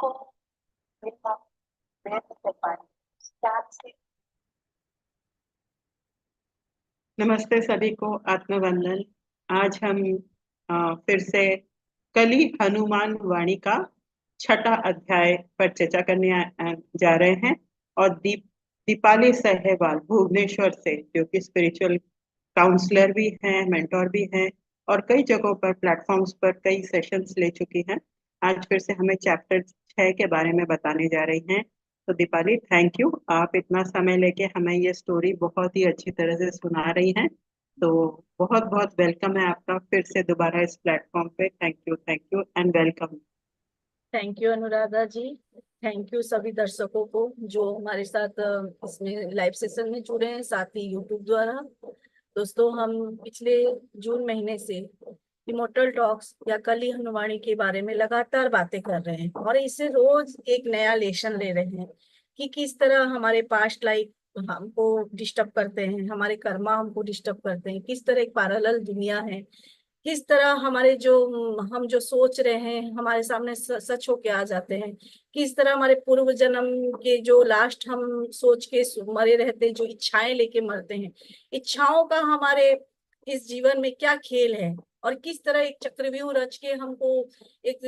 को मेरा प्रयत्न कर पाए। स्टार्ट से नमस्ते सभी को आत्मवंदन। आज हम फिर से कली हनुमान वाणी का छठा अध्याय पर चर्चा करने जा रहे हैं। और दीपाली साहेबाल भुवनेश्वर से, जो कि स्पिरिचुअल काउंसलर भी हैं, मेंटोर भी हैं और कई जगहों पर प्लेटफॉर्म्स पर कई सेशंस ले चुकी हैं, आज फिर से हमें चैप्टर 6 के बारे में बताने जा रही हैं। तो दीपाली, थैंक यू, आप इतना समय लेके हमें ये स्टोरी बहुत ही अच्छी तरह से सुना रही हैं। तो बहुत बहुत वेलकम है आपका फिर से दोबारा इस प्लेटफॉर्म पे। Thank you and welcome. Thank you Anuradha ji. Thank you सभी दर्शकों को जो हमारे साथ इसमें लाइव सेशन में जुड़े हैं, साथ ही यूट्यूब द्वारा। दोस्तों, हम पिछले जून महीने से इमोर्टल टॉक्स या कली हनुमानी के बारे में लगातार बातें कर रहे हैं और इससे रोज एक नया लेसन ले रहे हैं कि किस तरह हमारे पास्ट लाइफ हमको डिस्टर्ब करते हैं, हमारे कर्मा हमको डिस्टर्ब करते हैं, किस तरह एक पैरेलल दुनिया है, किस तरह हमारे जो हम जो सोच रहे हैं हमारे सामने सच होके आ जाते हैं, किस तरह हमारे पूर्व जन्म के जो लास्ट हम सोच के मरे रहते, जो इच्छाएं लेके मरते हैं, इच्छाओं का हमारे इस जीवन में क्या खेल है और किस तरह एक चक्रव्यूह रच के हमको एक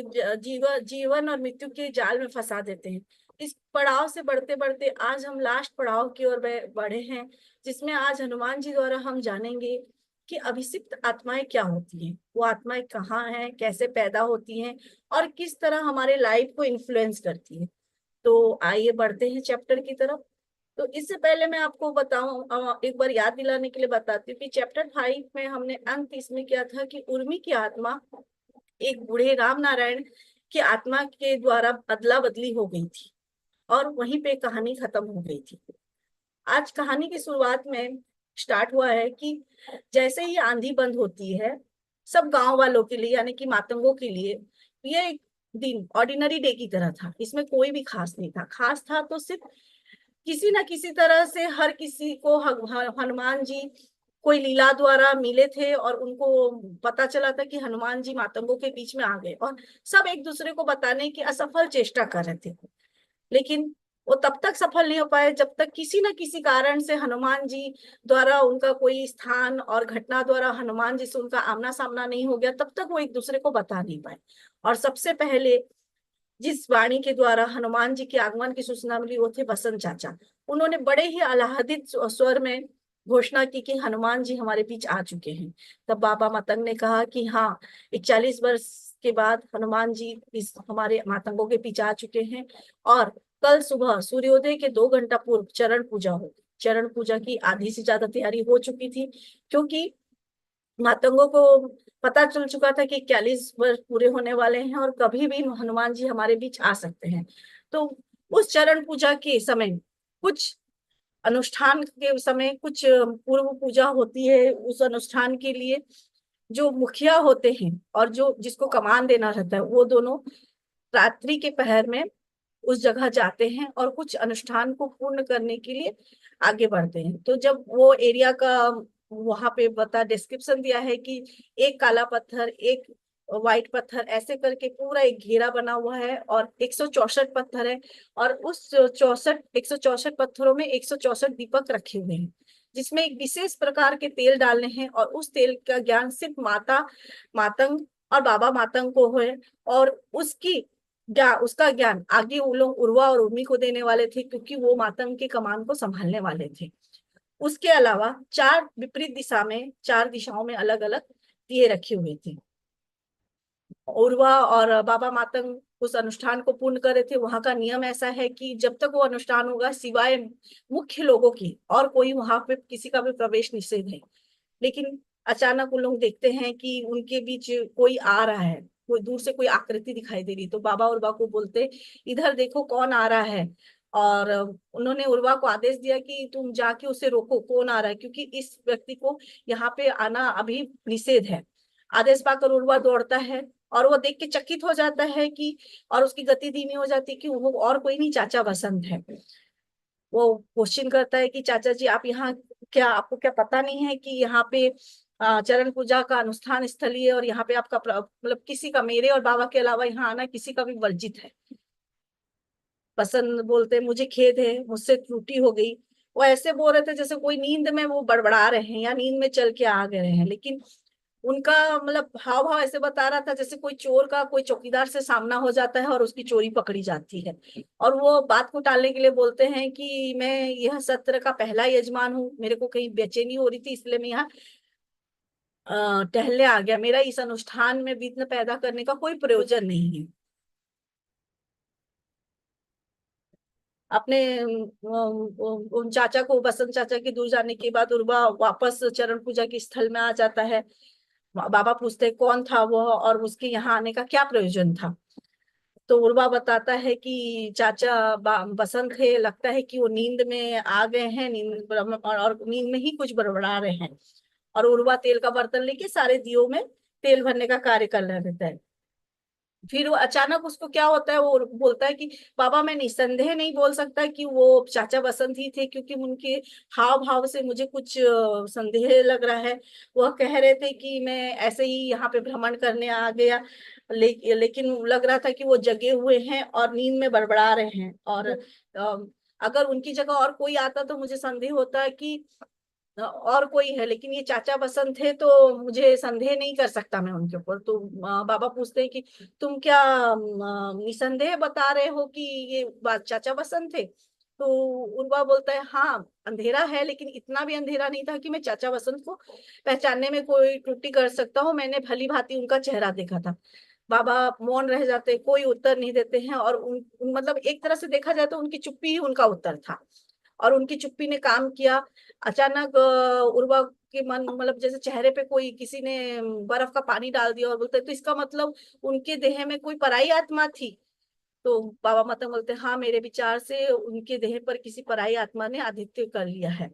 जीवन और मृत्यु के जाल में फंसा देते हैं। इस पड़ाव से बढ़ते बढ़ते आज हम लास्ट पड़ाव की ओर बढ़े हैं, जिसमें आज हनुमान जी द्वारा हम जानेंगे कि अभिषिक्त आत्माएं क्या होती हैं, वो आत्माएं कहाँ हैं, कैसे पैदा होती हैं और किस तरह हमारे लाइफ को इन्फ्लुएंस करती है। तो आइए बढ़ते हैं चैप्टर की तरफ। तो इससे पहले मैं आपको बताऊं, एक बार याद दिलाने के लिए बताती हूँ कि चैप्टर 5 में हमने अंत इसमें किया था कि उर्मी की आत्मा एक बूढ़े राम नारायण की आत्मा के द्वारा अदला बदली हो गई थी और वहीं पे कहानी खत्म हो गई थी। आज कहानी की शुरुआत में स्टार्ट हुआ है कि जैसे ही आंधी बंद होती है, सब गांव वालों के लिए यानी कि मातंगों के लिए ये एक दिन ऑर्डिनरी डे की तरह था। इसमें कोई भी खास नहीं था, खास था तो सिर्फ किसी न किसी तरह से हर किसी को हनुमान जी कोई लीला द्वारा मिले थे और उनको पता चला था कि हनुमान जी मातंगों के बीच में आ गए और सब एक दूसरे को बताने की असफल चेष्टा कर रहे थे। लेकिन वो तब तक सफल नहीं हो पाए जब तक किसी न किसी कारण से हनुमान जी द्वारा उनका कोई स्थान और घटना द्वारा हनुमान जी से उनका आमना सामना नहीं हो गया, तब तक वो एक दूसरे को बता नहीं पाए। और सबसे पहले जिस वाणी के द्वारा हनुमान जी के आगमन की सूचना मिली वो थे बसंत चाचा। उन्होंने बड़े ही आह्लादित स्वर में घोषणा की कि हनुमान जी हमारे बीच आ चुके हैं। तब बाबा मतंग ने कहा कि हाँ, 41 वर्ष के बाद हनुमान जी इस हमारे मातंगों के बीच आ चुके हैं और कल सुबह सूर्योदय के 2 घंटा पूर्व चरण पूजा होगी। चरण पूजा की आधी से ज्यादा तैयारी हो चुकी थी, क्योंकि मातंगों को पता चल चुका था कि 41 वर्ष पूरे होने वाले हैं और कभी भी हनुमान जी हमारे बीच आ सकते हैं। तो उस चरण पूजा के समय कुछ अनुष्ठान के समय कुछ पूर्व पूजा होती है। उस अनुष्ठान के लिए जो मुखिया होते हैं और जो जिसको कमान देना रहता है, वो दोनों रात्रि के पहर में उस जगह जाते हैं और कुछ अनुष्ठान को पूर्ण करने के लिए आगे बढ़ते हैं। तो जब वो एरिया का वहां पे बता डिस्क्रिप्शन दिया है कि एक काला पत्थर, एक व्हाइट पत्थर, ऐसे करके पूरा एक घेरा बना हुआ है और 164 पत्थर है और उस 164 पत्थरों में 164 दीपक रखे हुए हैं, जिसमें एक विशेष प्रकार के तेल डालने हैं और उस तेल का ज्ञान सिर्फ माता मातंग और बाबा मातंग को है। और उसका ज्ञान आगे वो लोग उर्वा और उर्मी को देने वाले थे, क्योंकि वो मातंग के कमान को संभालने वाले थे। उसके अलावा चार विपरीत दिशा में, चार दिशाओं में अलग अलग दिए रखे हुए थे। उर्वा और बाबा मातंग उस अनुष्ठान को पूर्ण कर रहे थे। वहां का नियम ऐसा है कि जब तक वो अनुष्ठान होगा, सिवाय मुख्य लोगों की और कोई वहां पे किसी का भी प्रवेश निषेध है। लेकिन अचानक उन लोग देखते हैं कि उनके बीच कोई आ रहा है, कोई दूर से कोई आकृति दिखाई दे रही। तो बाबा उर्वा को बोलते, इधर देखो कौन आ रहा है। और उन्होंने उर्वा को आदेश दिया कि तुम जाके उसे रोको, कौन आ रहा है, क्योंकि इस व्यक्ति को यहाँ पे आना अभी निषेध है। आदेश पाकर उर्वा दौड़ता है और वो देख के चकित हो जाता है कि, और उसकी गति धीमी हो जाती है कि वो और कोई नहीं, चाचा बसंत है। वो क्वेश्चन करता है कि चाचा जी आप यहाँ, क्या आपको क्या पता नहीं है कि यहाँ पे चरण पूजा का अनुष्ठान स्थली है और यहाँ पे आपका मतलब किसी का, मेरे और बाबा के अलावा यहाँ आना किसी का भी वर्जित है। बसंत बोलते मुझे खेद है, मुझसे त्रुटि हो गई। वो ऐसे बोल रहे थे जैसे कोई नींद में वो बड़बड़ा रहे हैं या नींद में चल के आ गए हैं, लेकिन उनका मतलब हाव भाव ऐसे बता रहा था जैसे कोई चोर का कोई चौकीदार से सामना हो जाता है और उसकी चोरी पकड़ी जाती है। और वो बात को टालने के लिए बोलते हैं कि मैं यह सत्र का पहला यजमान हूँ, मेरे को कहीं बेचैनी हो रही थी इसलिए मैं यहाँ टहलने आ गया, मेरा इस अनुष्ठान में विघ्न पैदा करने का कोई प्रयोजन नहीं है। अपने उन चाचा को, बसंत चाचा के दूर जाने के बाद उर्वा वापस चरण पूजा के स्थल में आ जाता है। बाबा पूछते हैं कौन था वह और उसके यहाँ आने का क्या प्रयोजन था। तो उर्वा बताता है कि चाचा बसंत है, लगता है कि वो नींद में आ गए हैं, नींद और नींद में ही कुछ बड़बड़ा रहे हैं। और उर्वा तेल का बर्तन लेके सारे दियों में तेल भरने का कार्य कर रहा रहता है। फिर वो अचानक उसको क्या होता है, वो बोलता है कि बाबा मैं निसंदेह नहीं बोल सकता कि वो चाचा बसंत ही थे, क्योंकि उनके हाव भाव से मुझे कुछ संदेह लग रहा है। वह कह रहे थे कि मैं ऐसे ही यहाँ पे भ्रमण करने आ गया, लेकिन लग रहा था कि वो जगे हुए हैं और नींद में बड़बड़ा रहे हैं। और अगर उनकी जगह और कोई आता तो मुझे संदेह होता कि और कोई है, लेकिन ये चाचा बसंत थे तो मुझे संदेह नहीं कर सकता मैं उनके ऊपर। तो बाबा पूछते हैं कि तुम क्या निसंदेह बता रहे हो कि ये बात चाचा बसंत थे। तो उर्वा बोलता है हाँ अंधेरा है, लेकिन इतना भी अंधेरा नहीं था कि मैं चाचा बसंत को पहचानने में कोई त्रुटि कर सकता हूँ, मैंने भली भांति उनका चेहरा देखा था। बाबा मौन रह जाते, कोई उत्तर नहीं देते हैं। और मतलब एक तरह से देखा जाए तो उनकी चुप्पी ही उनका उत्तर था, और उनकी चुप्पी ने काम किया। अचानक उर्वा के मन मतलब जैसे चेहरे पे कोई किसी ने बर्फ का पानी डाल दिया और बोलते तो इसका मतलब उनके देह में कोई पराई आत्मा थी। तो बाबा माता बोलते हाँ मेरे विचार से उनके देह पर किसी पराई आत्मा ने आधित्य कर लिया है।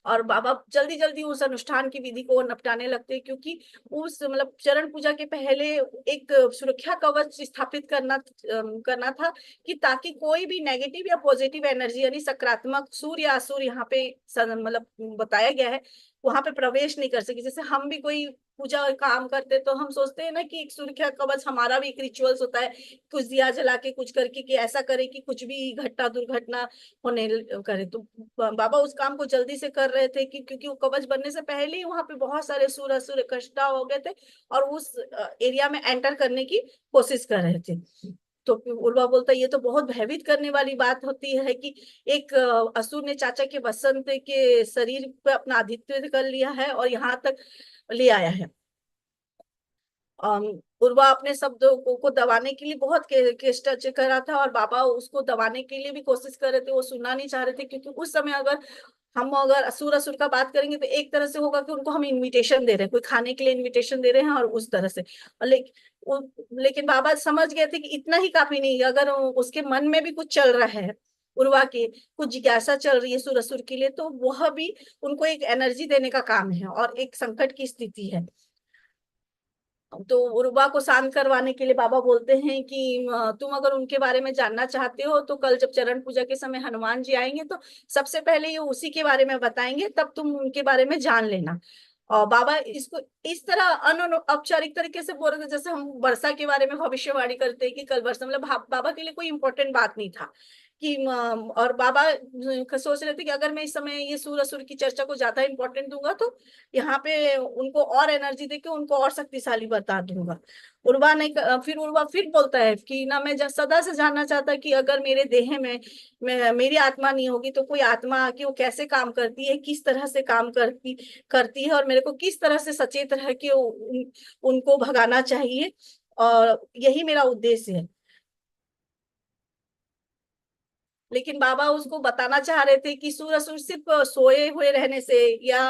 और बाबा जल्दी जल्दी उस अनुष्ठान की विधि को निपटाने लगते हैं, क्योंकि उस मतलब चरण पूजा के पहले एक सुरक्षा कवच स्थापित करना था, कि ताकि कोई भी नेगेटिव या पॉजिटिव एनर्जी यानी सकारात्मक सूर्य या असुर यहाँ पे मतलब बताया गया है, वहां पे प्रवेश नहीं कर सके। जैसे हम भी कोई पूजा काम करते तो हम सोचते हैं ना कि एक सुरक्षा कवच, हमारा भी एक रिचुअल्स होता है, कुछ दिया जला के कुछ करके कि ऐसा करे कि कुछ भी घटना दुर्घटना होने करे। तो बाबा उस काम को जल्दी से कर रहे थे कि क्योंकि वो कवच बनने से पहले ही वहां पे बहुत सारे असुर असुर इकट्ठा हो गए थे और उस एरिया में एंटर करने की कोशिश कर रहे थे। तो उर्वा बोलता है ये तो बहुत भयभीत करने वाली बात होती है कि एक असुर ने चाचा के बसंत के शरीर पे अपना आधित्य कर लिया है और यहाँ तक ले आया है। अम, उर्वा अपने शब्दों को दबाने के लिए बहुत चेष्टा कर रहा था, और बाबा उसको दबाने के लिए भी कोशिश कर रहे थे, वो सुनना नहीं चाह रहे थे। क्योंकि उस समय अगर असुर असुर का बात करेंगे तो एक तरह से होगा कि उनको हम इनविटेशन दे रहे हैं, कोई खाने के लिए इनविटेशन दे रहे हैं और उस तरह से। और लेकिन बाबा समझ गए थे कि इतना ही काफी नहीं है, अगर उसके मन में भी कुछ चल रहा है, उर्वा के कुछ जिज्ञासा चल रही है सुर असुर के लिए, तो वह भी उनको एक एनर्जी देने का काम है और एक संकट की स्थिति है। तो उर्वा को शांत करवाने के लिए बाबा बोलते हैं कि तुम अगर उनके बारे में जानना चाहते हो तो कल जब चरण पूजा के समय हनुमान जी आएंगे तो सबसे पहले ये उसी के बारे में बताएंगे, तब तुम उनके बारे में जान लेना। और बाबा इसको इस तरह औपचारिक तरीके से बोल रहे थे जैसे हम वर्षा के बारे में भविष्यवाणी करते हैं कि कल वर्षा, मतलब बाबा के लिए कोई इंपॉर्टेंट बात नहीं था कि और बाबा सोच रहे थे कि अगर मैं इस समय ये सूर असुर की चर्चा को ज्यादा इंपॉर्टेंट दूंगा तो यहाँ पे उनको और एनर्जी देके उनको और शक्तिशाली बता दूंगा। फिर उर्वा फिर बोलता है कि ना मैं सदा से जानना चाहता कि अगर मेरे देह में मेरी आत्मा नहीं होगी तो कोई आत्मा आके वो कैसे काम करती है, किस तरह से काम करती है और मेरे को किस तरह से सचेत रह के उनको भगाना चाहिए, और यही मेरा उद्देश्य है। लेकिन बाबा उसको बताना चाह रहे थे कि सूर असुर सिर्फ सोए हुए रहने से या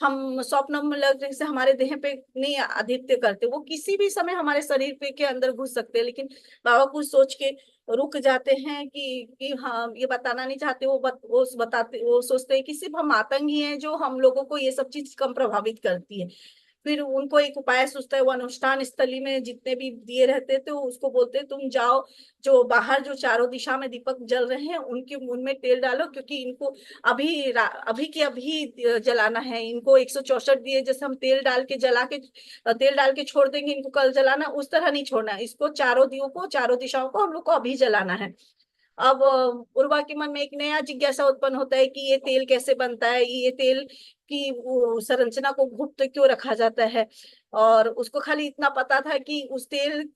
हम स्वप्न में लगने से हमारे देह पे नहीं आधित्य करते, वो किसी भी समय हमारे शरीर पे के अंदर घुस सकते हैं। लेकिन बाबा कुछ सोच के रुक जाते हैं कि हाँ ये बताना नहीं चाहते। वो सोचते हैं कि सिर्फ हम आतंक ही हैं जो हम लोगों को ये सब चीज कम प्रभावित करती है। फिर उनको एक उपाय सोचता है, वो अनुष्ठान स्थली में जितने भी दिए रहते थे उसको बोलते तुम जाओ, जो बाहर जो चारों दिशा में दीपक जल रहे हैं उनके उनमें तेल डालो, क्योंकि इनको अभी के अभी जलाना है। इनको 164 दिए जैसे हम तेल डाल के छोड़ देंगे इनको कल जलाना, उस तरह नहीं छोड़ना है। इसको चारों दियों को चारों दिशाओं को हम लोग को अभी जलाना है। अब उर्वा के मन में एक नया जिज्ञासा उत्पन्न होता है कि ये तेल कैसे बनता है, ये तेल की वो संरचना को गुप्त क्यों रखा जाता है। और उसको खाली इतना पता था कि उस तेल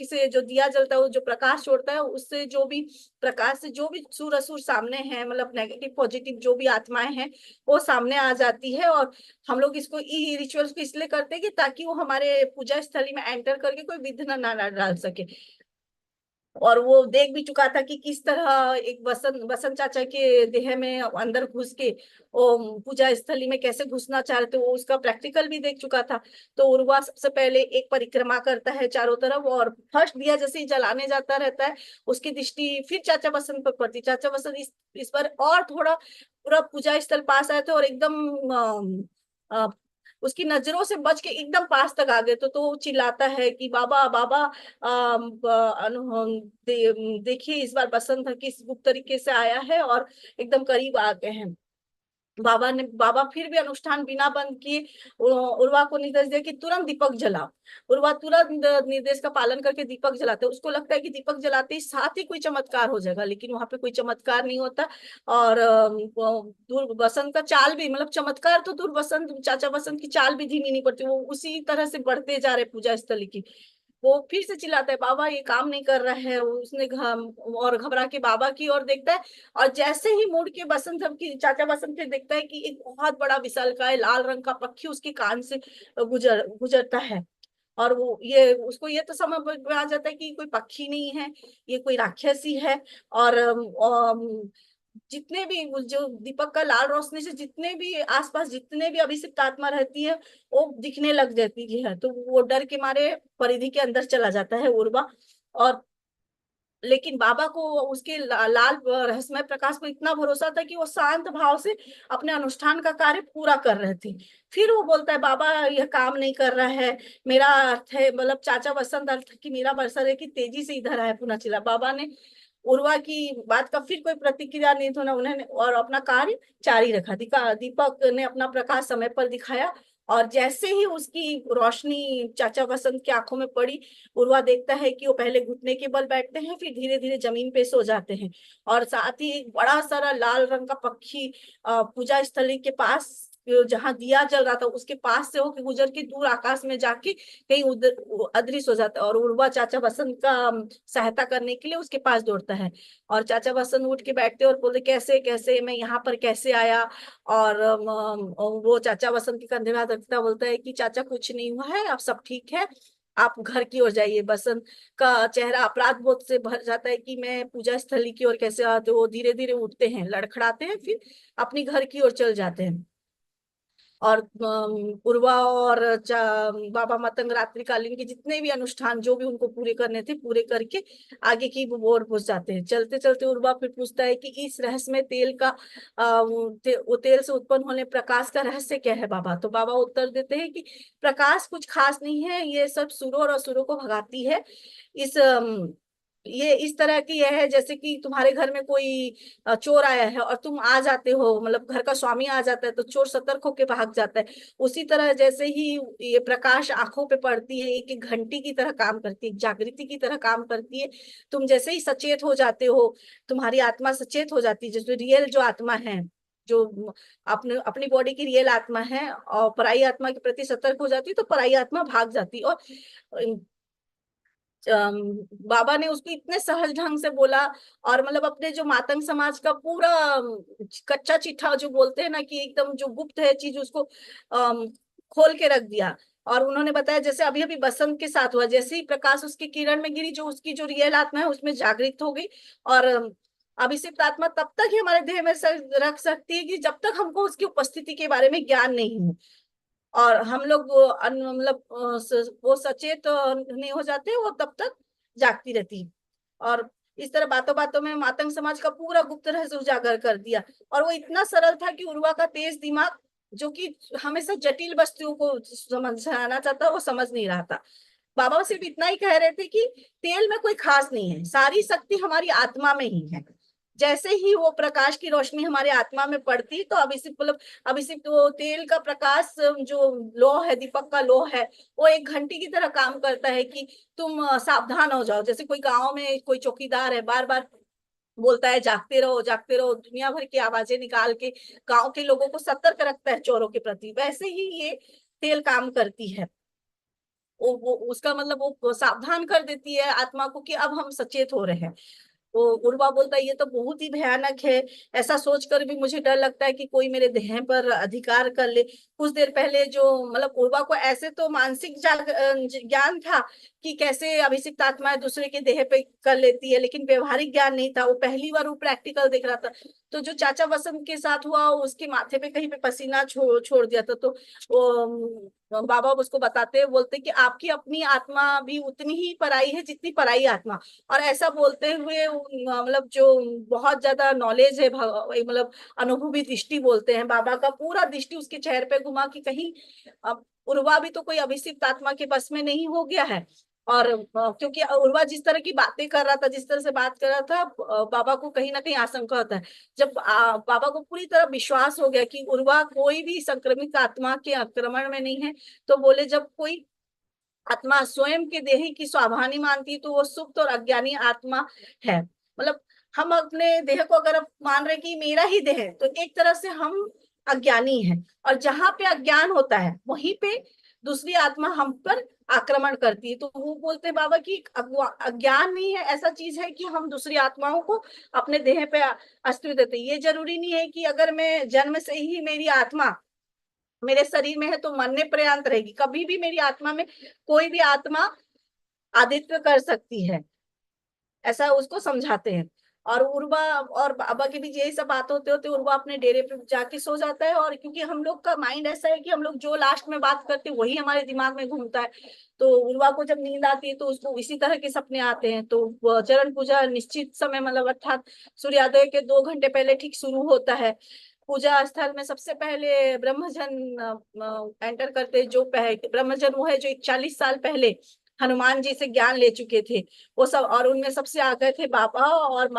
से जो दिया जलता है, वो जो प्रकाश छोड़ता है, उससे जो भी प्रकाश से जो भी सूर असुर सामने हैं, मतलब नेगेटिव पॉजिटिव जो भी आत्माएं हैं, वो सामने आ जाती है। और हम लोग इसको ई रिचुअल्स को इसलिए करते हैं कि ताकि वो हमारे पूजा स्थली में एंटर करके कोई विघ्न ना डाल सके। और वो देख भी चुका था कि किस तरह एक बसंत बसंत चाचा के देह में अंदर घुस के वो पूजा स्थली में कैसे घुसना चाह रहे थे, वो उसका प्रैक्टिकल भी देख चुका था। तो उर्वा सबसे पहले एक परिक्रमा करता है चारों तरफ, और फर्स्ट दिया जैसे ही जलाने जाता रहता है, उसकी दृष्टि फिर चाचा बसंत पर पड़ती। चाचा बसंत इस बार और थोड़ा पूरा पूजा स्थल पास आए थे, और एकदम उसकी नजरों से बच के एकदम पास तक आ गए। तो वो चिल्लाता है कि बाबा बाबा, देखिए इस बार बसंत किस गुप्त तरीके से आया है और एकदम करीब आ गए हैं। बाबा फिर भी अनुष्ठान बिना बंद किए उर्वा को निर्देश दिया कि तुरंत दीपक जलाओ। उर्वा तुरंत निर्देश का पालन करके दीपक जलाते। उसको लगता है कि दीपक जलाते ही साथ ही कोई चमत्कार हो जाएगा, लेकिन वहां पे कोई चमत्कार नहीं होता। और दूर बसंत का चाल भी, मतलब चमत्कार तो दूर बसंत चाचा बसंत की चाल भी धीमी नहीं पड़ती, वो उसी तरह से बढ़ते जा रहे पूजा स्थली की। वो फिर से चिल्लाता है बाबा ये काम नहीं कर रहा है। उसने और घबरा के बाबा की ओर देखता है, और जैसे ही मुड़ के बसंत की चाचा बसंत फिर देखता है कि एक बहुत बड़ा विशालकाय लाल रंग का पक्षी उसके कान से गुजरता है। और वो ये उसको ये तो समझ में आ जाता है कि कोई पक्षी नहीं है, ये कोई राक्षसी है। और जितने भी जो दीपक का लाल रोशनी से जितने भी आसपास जितने भी अभिषिक्त आत्मा रहती है, वो दिखने लग जाती है। तो वो डर के मारे परिधि के अंदर चला जाता है उर्वा। और लेकिन बाबा को उसके लाल रहस्यमय प्रकाश पर इतना भरोसा था कि वो शांत भाव से अपने अनुष्ठान का कार्य पूरा कर रहे थे। फिर वो बोलता है बाबा यह काम नहीं कर रहा है, मेरा अर्थ है, मतलब चाचा बसंत अर्थ कि मेरा बरसर है कि तेजी से इधर आए पुनः चिल्ला। बाबा ने उर्वा की बात का फिर कोई प्रतिक्रिया नहीं था, उन्होंने और अपना कार्य जारी रखा। दीपक ने अपना प्रकाश समय पर दिखाया, और जैसे ही उसकी रोशनी चाचा बसंत की आंखों में पड़ी, उर्वा देखता है कि वो पहले घुटने के बल बैठते हैं, फिर धीरे धीरे जमीन पे सो जाते हैं। और साथ ही एक बड़ा सारा लाल रंग का पक्षी पूजा स्थली के पास जहां दिया जल रहा था उसके पास से होकर गुजर के दूर आकाश में जाके कहीं उधर अदृश्य हो जाता है। और उर्वा चाचा बसंत का सहायता करने के लिए उसके पास दौड़ता है। और चाचा बसंत उठ के बैठते और बोलते कैसे कैसे मैं यहाँ पर कैसे आया। और वो चाचा बसंत के कंधे में हाथ रखता बोलता है कि चाचा कुछ नहीं हुआ है, अब सब ठीक है, आप घर की ओर जाइए। बसंत का चेहरा अपराध बोध से भर जाता है कि मैं पूजा स्थली की ओर कैसे आते। वो धीरे धीरे उठते हैं, लड़खड़ाते हैं, फिर अपनी घर की ओर चल जाते हैं। और उर्वा और बाबा मतंग रात्रिकालीन के जितने भी अनुष्ठान जो भी उनको पूरे करने थे पूरे करके आगे की वो ओर पहुंच जाते हैं। चलते चलते उर्वा फिर पूछता है कि इस रहस्यमय तेल का वो तेल से उत्पन्न होने प्रकाश का रहस्य क्या है बाबा। तो बाबा उत्तर देते हैं कि प्रकाश कुछ खास नहीं है, ये सब सुरों और असुरों को भगाती है। इस ये इस तरह की यह है जैसे कि तुम्हारे घर में कोई चोर आया है और तुम आ जाते हो, मतलब घर का स्वामी आ जाता है तो चोर सतर्क होकर भाग जाता है। उसी तरह जैसे ही ये प्रकाश आंखों पे पड़ती है, एक एक घंटी की तरह काम करती है, एक जागृति की तरह काम करती है। तुम जैसे ही सचेत हो जाते हो, तुम्हारी आत्मा सचेत हो जाती है, जैसे रियल जो आत्मा है, जो अपने अपनी बॉडी की रियल आत्मा है, और पराई आत्मा के प्रति सतर्क हो जाती है, तो पराई आत्मा भाग जाती है। और बाबा ने उसको इतने सहज ढंग से बोला, और मतलब अपने जो मातंग समाज का पूरा कच्चा चिट्ठा जो बोलते हैं ना कि एकदम जो गुप्त है चीज उसको खोल के रख दिया। और उन्होंने बताया जैसे अभी अभी बसंत के साथ हुआ, जैसे ही प्रकाश उसकी किरण में गिरी, जो उसकी जो रियल आत्मा है उसमें जागृत हो गई। और अभिषिक्त आत्मा तब तक ही हमारे देह में रख सकती है कि जब तक हमको उसकी उपस्थिति के बारे में ज्ञान नहीं हो। और हम लोग मतलब वो सचेत नहीं हो जाते, वो तब तक जागती रहती है। और इस तरह बातों बातों में मातंग समाज का पूरा गुप्त रहस्य उजागर कर दिया। और वो इतना सरल था कि उर्वा का तेज दिमाग, जो कि हमेशा जटिल वस्तुओं को समझाना चाहता वो समझ नहीं रहा था। बाबा सिर्फ इतना ही कह रहे थे कि तेल में कोई खास नहीं है, सारी शक्ति हमारी आत्मा में ही है। जैसे ही वो प्रकाश की रोशनी हमारे आत्मा में पड़ती तो अभिषिक्त मतलब अभिषिक्त वो तेल का प्रकाश जो लो है, दीपक का लो है, वो एक घंटी की तरह काम करता है कि तुम सावधान हो जाओ। जैसे कोई गांव में कोई चौकीदार है, बार बार बोलता है जागते रहो, दुनिया भर की आवाजें निकाल के गांव के लोगों को सतर्क रखता है चोरों के प्रति, वैसे ही ये तेल काम करती है। वो उसका मतलब वो सावधान कर देती है आत्मा को कि अब हम सचेत हो रहे हैं। वो उर्वा बोलता है ये तो बहुत ही भयानक है, ऐसा सोचकर भी मुझे डर लगता है कि कोई मेरे देह पर अधिकार कर ले। कुछ देर पहले जो मतलब उर्वा को ऐसे तो मानसिक ज्ञान था कि कैसे अभिषिक्त आत्माएं दूसरे के देह पे कर लेती है, लेकिन व्यवहारिक ज्ञान नहीं था। वो पहली बार वो प्रैक्टिकल देख रहा था। तो जो चाचा वसंत के साथ हुआ, उसके माथे पे कहीं पे पसीना छोड़ दिया था। तो बाबा उसको बताते हैं, बोलते कि आपकी अपनी आत्मा भी उतनी ही पराई है जितनी पराई आत्मा। और ऐसा बोलते हुए मतलब जो बहुत ज्यादा नॉलेज है, मतलब अनुभवी दृष्टि बोलते हैं, बाबा का पूरा दृष्टि उसके चेहरे पे घुमा कि कहीं उर्वा भी तो कोई अभिषिक्त आत्मा के बस में नहीं हो गया है। और क्योंकि उर्वा जिस तरह की बातें कर रहा था, जिस तरह से बात कर रहा था, बाबा को कहीं ना कहीं आशंका होता है। जब बाबा को पूरी तरह विश्वास हो गया कि उर्वा कोई भी संक्रमित आत्मा के आक्रमण में नहीं है, तो बोले जब कोई आत्मा स्वयं के देह की स्वाभानी मानती है तो वो सुप्त और अज्ञानी आत्मा है। मतलब हम अपने देह को अगर मान रहे कि मेरा ही देह है, तो एक तरह से हम अज्ञानी हैं। और जहां पे अज्ञान होता है वहीं पे दूसरी आत्मा हम पर आक्रमण करती है। तो वो बोलते हैं बाबा कि अज्ञान नहीं है, ऐसा चीज है कि हम दूसरी आत्माओं को अपने देह पे अस्तित्व देते हैं। ये जरूरी नहीं है कि अगर मैं जन्म से ही मेरी आत्मा मेरे शरीर में है तो मरने पर्यंत रहेगी। कभी भी मेरी आत्मा में कोई भी आत्मा आदित्य कर सकती है, ऐसा उसको समझाते हैं। और उर्वा और बाबा के बीच यही सब बात होते होते उर्वा अपने डेरे पे जाके सो जाता है। और क्योंकि हम लोग का माइंड ऐसा है कि हम लोग जो लास्ट में बात करते हैं वही हमारे दिमाग में घूमता है। तो उर्वा को जब नींद आती है तो उसको इसी तरह के सपने आते हैं। तो चरण पूजा निश्चित समय मतलब अर्थात सूर्योदय के 2 घंटे पहले ठीक शुरू होता है। पूजा स्थल में सबसे पहले ब्रह्मजन एंटर करते हैं। जो ब्रह्मजन वो है जो 41 साल पहले हनुमान जी से ज्ञान ले चुके थे, वो सब। और उनमें सबसे आगे थे बाबा और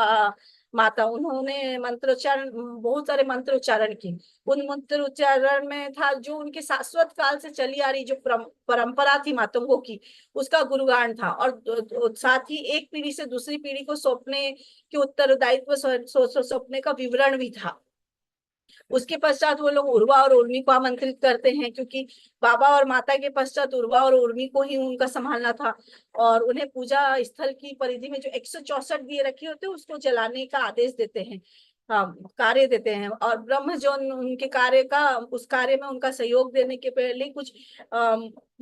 माता। उन्होंने मंत्रोच्चारण, बहुत सारे मंत्रोच्चारण किए। उन मंत्रोच्चारण में था जो उनके शाश्वत काल से चली आ रही जो परंपरा थी मातंगों की, उसका गुणगान था। और साथ ही एक पीढ़ी से दूसरी पीढ़ी को सौंपने के उत्तरदायित्व सौंपने का विवरण भी था। उसके पश्चात वो लोग उर्वा और उर्मी को आमंत्रित करते हैं, क्योंकि बाबा और माता के पश्चात उर्वा और उर्मी को ही उनका संभालना था। और उन्हें पूजा स्थल की परिधि में जो 164 दिए रखे होते हैं उसको जलाने का आदेश देते हैं, हाँ, कार्य देते हैं। और ब्रह्म जो उनके कार्य का, उस कार्य में उनका सहयोग देने के पहले कुछ